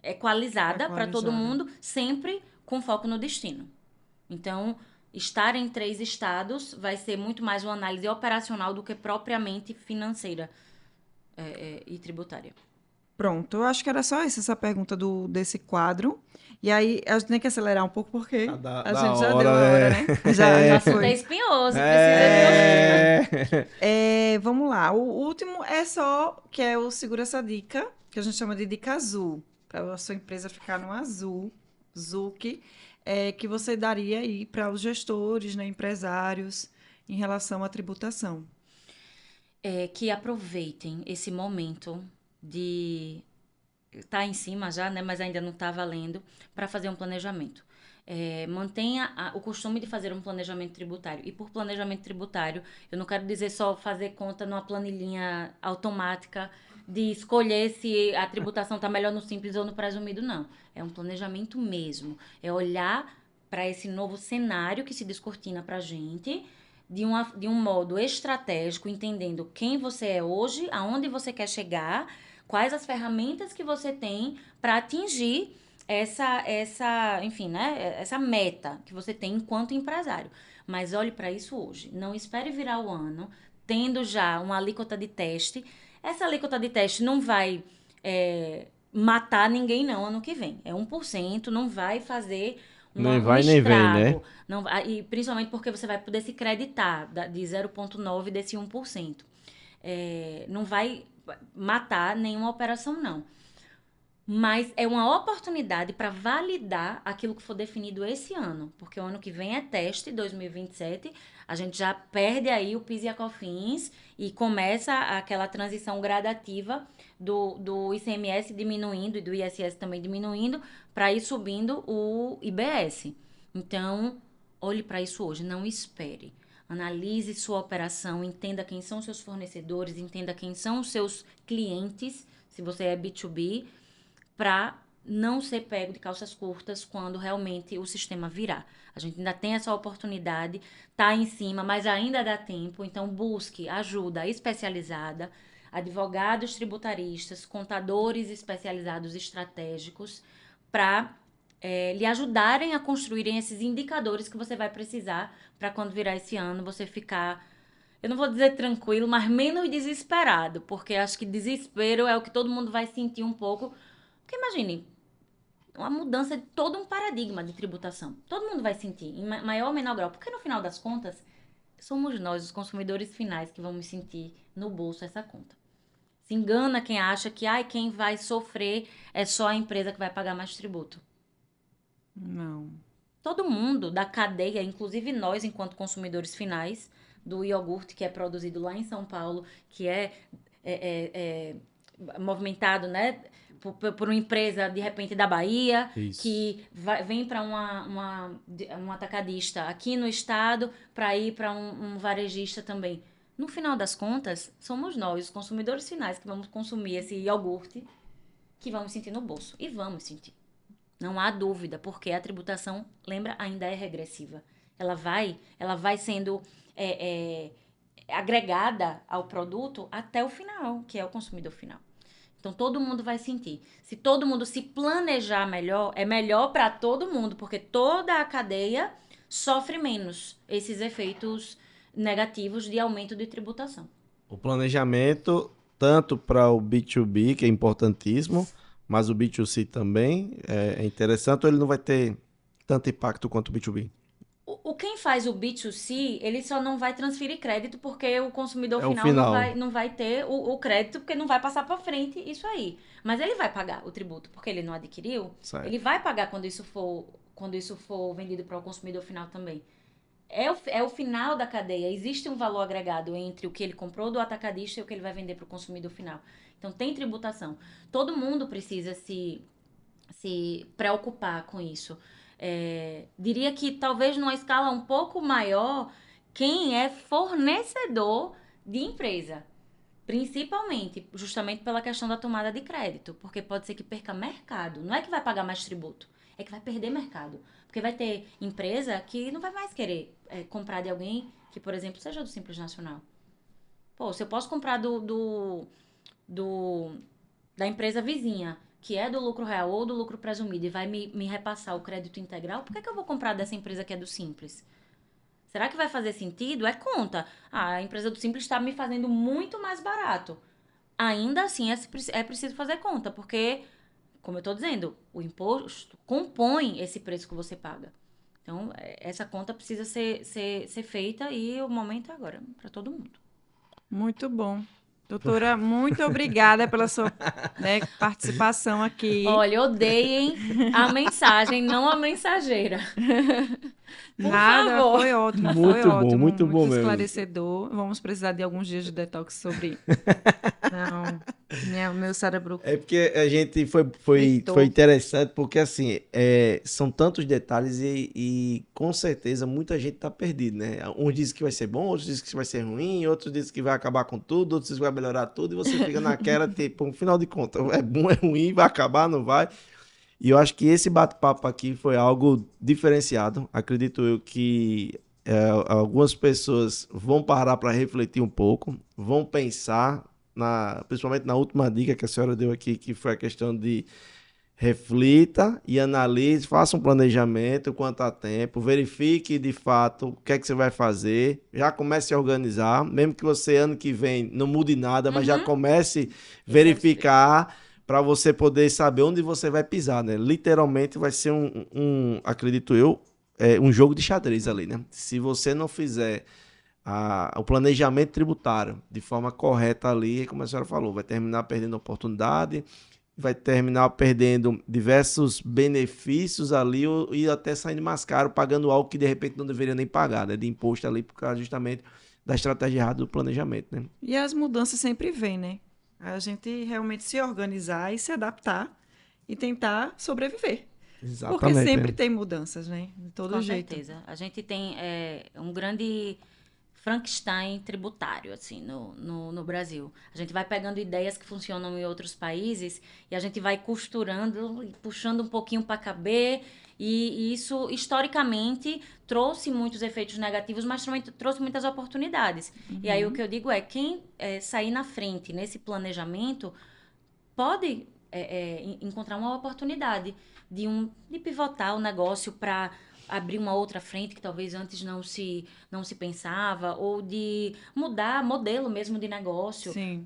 equalizada para todo Equalizada. mundo, sempre com foco no destino. Então, estar em 3 estados vai ser muito mais uma análise operacional do que propriamente financeira e tributária. Pronto, eu acho que era só essa pergunta desse quadro. E aí, a gente tem que acelerar um pouco, porque Tá da a gente já hora, deu a hora, né? né? Já O assunto é foi. espinhoso, precisa de Vamos lá. O último é só que é o Segura essa dica, que a gente chama de dica azul, para a sua empresa ficar no azul, Zuc, que você daria aí para os gestores, né, empresários, em relação à tributação. que aproveitem esse momento de estar em cima já, né, mas ainda não está valendo, para fazer um planejamento. Mantenha o costume de fazer um planejamento tributário. E por planejamento tributário, eu não quero dizer só fazer conta numa planilhinha automática de escolher se a tributação está melhor no simples ou no presumido, não. É um planejamento mesmo. É olhar para esse novo cenário que se descortina para a gente de um modo estratégico, entendendo quem você é hoje, aonde você quer chegar, quais as ferramentas que você tem para atingir enfim, né, essa meta que você tem enquanto empresário. Mas olhe para isso hoje. Não espere virar o ano tendo já uma alíquota de teste. Essa alíquota de teste não vai matar ninguém não ano que vem. É 1%, não vai fazer Nem um vai nem vem, né? estrago. Não, e principalmente porque você vai poder se creditar de 0,9% desse 1%. Não vai matar nenhuma operação, não. Mas é uma oportunidade para validar aquilo que for definido esse ano, porque o ano que vem é teste, 2027, a gente já perde aí o PIS e a COFINS e começa aquela transição gradativa do ICMS diminuindo e do ISS também diminuindo, para ir subindo o IBS. Então, olhe para isso hoje, não espere. Analise sua operação, entenda quem são seus fornecedores, entenda quem são os seus clientes, se você é B2B, para não ser pego de calças curtas quando realmente o sistema virar. A gente ainda tem essa oportunidade, tá em cima, mas ainda dá tempo, então busque ajuda especializada, advogados tributaristas, contadores especializados estratégicos, para lhe ajudarem a construírem esses indicadores que você vai precisar para quando virar esse ano você ficar, eu não vou dizer tranquilo, mas menos desesperado, porque acho que desespero é o que todo mundo vai sentir um pouco. Porque imagine, uma mudança de todo um paradigma de tributação. Todo mundo vai sentir, em maior ou menor grau. Porque no final das contas, somos nós, os consumidores finais, que vamos sentir no bolso essa conta. Se engana quem acha que quem vai sofrer é só a empresa que vai pagar mais tributo. Não. todo mundo da cadeia, inclusive nós, enquanto consumidores finais, do iogurte que é produzido lá em São Paulo, que é movimentado, né, por uma empresa, de repente, da Bahia, Isso. que vem para um atacadista aqui no estado, para ir para um varejista também. No final das contas, somos nós, os consumidores finais, que vamos consumir esse iogurte, que vamos sentir no bolso. E vamos sentir. Não há dúvida, porque a tributação, lembra, ainda é regressiva. Ela vai sendo agregada ao produto até o final, que é o consumidor final. Então, todo mundo vai sentir. Se todo mundo se planejar melhor, é melhor para todo mundo, porque toda a cadeia sofre menos esses efeitos negativos de aumento de tributação. O planejamento, tanto para o B2B, que é importantíssimo, mas o B2C também é interessante, ou ele não vai ter tanto impacto quanto o B2B? Quem faz o B2C, ele só não vai transferir crédito porque o consumidor É o final, final. Não vai ter o crédito, porque não vai passar para frente isso aí. Mas ele vai pagar o tributo, porque ele não adquiriu. Certo. Ele vai pagar quando isso for vendido para o consumidor final também. É o final da cadeia. Existe um valor agregado entre o que ele comprou do atacadista e o que ele vai vender para o consumidor final. Então, tem tributação. Todo mundo precisa se preocupar com isso. Diria que talvez numa escala um pouco maior, quem é fornecedor de empresa. Principalmente, justamente pela questão da tomada de crédito. Porque pode ser que perca mercado. Não é que vai pagar mais tributo, é que vai perder mercado. Porque vai ter empresa que não vai mais querer comprar de alguém que, por exemplo, seja do Simples Nacional. Pô, se eu posso comprar da empresa vizinha, que é do lucro real ou do lucro presumido, e vai me repassar o crédito integral, por que eu vou comprar dessa empresa que é do Simples? Será que vai fazer sentido? É conta. A empresa do Simples está me fazendo muito mais barato. Ainda assim, é preciso fazer conta, porque, como eu estou dizendo, o imposto compõe esse preço que você paga. Então, essa conta precisa ser feita e o momento é agora, para todo mundo. Muito bom. Doutora, muito obrigada pela sua participação aqui. Olha, odeiem a mensagem, não a mensageira. Por Nada, favor. foi ótimo, Muito foi bom, ótimo, muito bom mesmo. esclarecedor. Vamos precisar de alguns dias de detox sobre. Não, meu cérebro. É porque a gente Fritou. foi interessante, porque assim, são tantos detalhes e com certeza muita gente tá perdido, né? Uns dizem que vai ser bom, outros dizem que vai ser ruim, outros dizem que vai acabar com tudo, outros dizem que vai melhorar tudo, e você fica naquela, tipo, no final de contas, é bom, é ruim, vai acabar, não vai. E eu acho que esse bate-papo aqui foi algo diferenciado. Acredito eu que algumas pessoas vão parar para refletir um pouco, vão pensar, principalmente na última dica que a senhora deu aqui, que foi a questão de reflita e analise, faça um planejamento quanto a tempo, verifique de fato o que é que você vai fazer, já comece a organizar, mesmo que você ano que vem não mude nada, mas já comece a verificar para você poder saber onde você vai pisar, né? Literalmente vai ser acredito eu, um jogo de xadrez ali, né? Se você não fizer o planejamento tributário de forma correta ali, como a senhora falou, vai terminar perdendo oportunidade, vai terminar perdendo diversos benefícios ali e até saindo mais caro, pagando algo que de repente não deveria nem pagar, né? De imposto ali, por causa justamente da estratégia errada do planejamento, né? E as mudanças sempre vêm, né? A gente realmente se organizar e se adaptar e tentar sobreviver. Exatamente. Porque sempre tem mudanças, né? De todo Com jeito. certeza. A gente tem um grande Frankenstein tributário, assim, no Brasil. A gente vai pegando ideias que funcionam em outros países e a gente vai costurando e puxando um pouquinho para caber. E isso, historicamente, trouxe muitos efeitos negativos, mas também trouxe muitas oportunidades. E aí, o que eu digo é, quem sair na frente nesse planejamento pode encontrar uma oportunidade de pivotar o negócio para abrir uma outra frente que talvez antes não se pensava, ou de mudar modelo mesmo de negócio. Sim.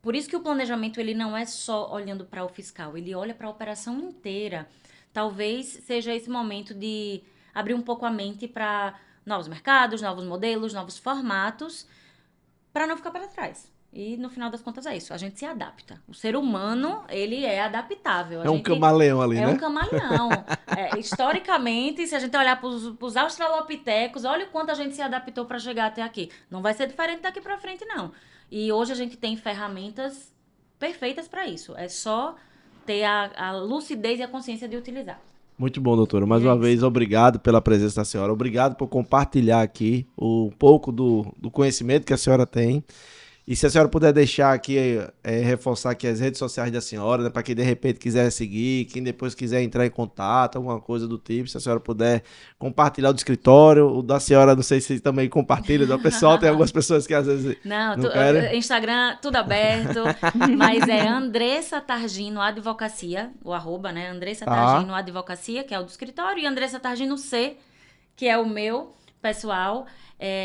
Por isso que o planejamento ele não é só olhando para o fiscal, ele olha para a operação inteira. Talvez seja esse momento de abrir um pouco a mente para novos mercados, novos modelos, novos formatos, para não ficar para trás. E no final das contas é isso, a gente se adapta. O ser humano, ele é adaptável. É um camaleão ali, É né? um camaleão. Historicamente, se a gente olhar para os australopitecos, olha o quanto a gente se adaptou para chegar até aqui. Não vai ser diferente daqui para frente, não. E hoje a gente tem ferramentas perfeitas para isso. É só ter a lucidez e a consciência de utilizar. Muito bom, doutora. Mais É uma isso. vez, obrigado pela presença da senhora. Obrigado por compartilhar aqui um pouco do conhecimento que a senhora tem. E se a senhora puder deixar aqui, reforçar aqui as redes sociais da senhora, né, para quem de repente quiser seguir, quem depois quiser entrar em contato, alguma coisa do tipo, se a senhora puder compartilhar o do escritório, o da senhora, não sei se também compartilha do pessoal, tem algumas pessoas que às vezes não querem. Instagram, tudo aberto, mas é Andressa Targino Advocacia, o arroba, né? Andressa Targino Advocacia, que é o do escritório, e Andressa Targino C, que é o meu pessoal.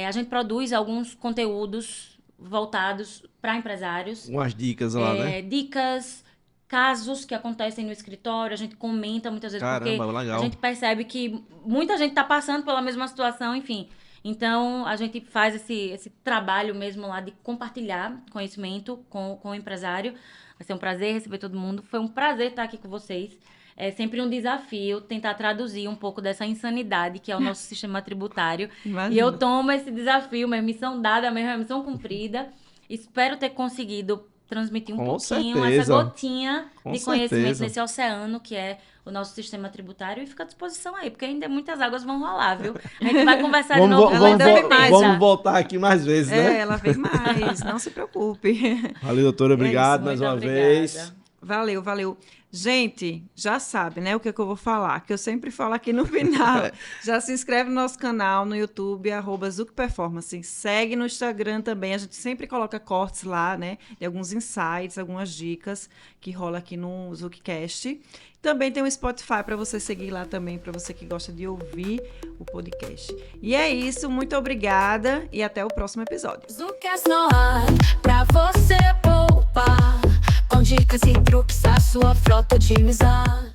A gente produz alguns conteúdos voltados para empresários. Umas dicas lá, né? Dicas, casos que acontecem no escritório, a gente comenta muitas vezes, Caramba, porque legal. a gente percebe que muita gente está passando pela mesma situação, enfim. Então, a gente faz esse trabalho mesmo lá de compartilhar conhecimento com o empresário. Vai ser um prazer receber todo mundo. Foi um prazer estar aqui com vocês. É sempre um desafio tentar traduzir um pouco dessa insanidade que é o nosso sistema tributário. Imagina. E eu tomo esse desafio, minha missão dada, minha missão cumprida. Espero ter conseguido transmitir um Com pouquinho, certeza. essa gotinha Com de conhecimento certeza. nesse oceano que é o nosso sistema tributário, e fica à disposição aí, porque ainda muitas águas vão rolar, viu? A gente vai conversar de novo. ela ainda vem mais, vamos já. voltar aqui mais vezes, né? Ela vem mais, não se preocupe. Valeu, doutora. Obrigado isso, mais muito uma obrigada. vez. Valeu, valeu. Gente, já sabe, né, o que é que eu vou falar, que eu sempre falo aqui no final. Já se inscreve no nosso canal no YouTube, @ZucPerformance. Segue no Instagram também, a gente sempre coloca cortes lá, né, de alguns insights, algumas dicas que rola aqui no ZucCast. Também tem o Spotify para você seguir lá também, para você que gosta de ouvir o podcast. E é isso, muito obrigada e até o próximo episódio. Zucas no ar, pra você poupar. Com dicas e truques a sua frota otimizar.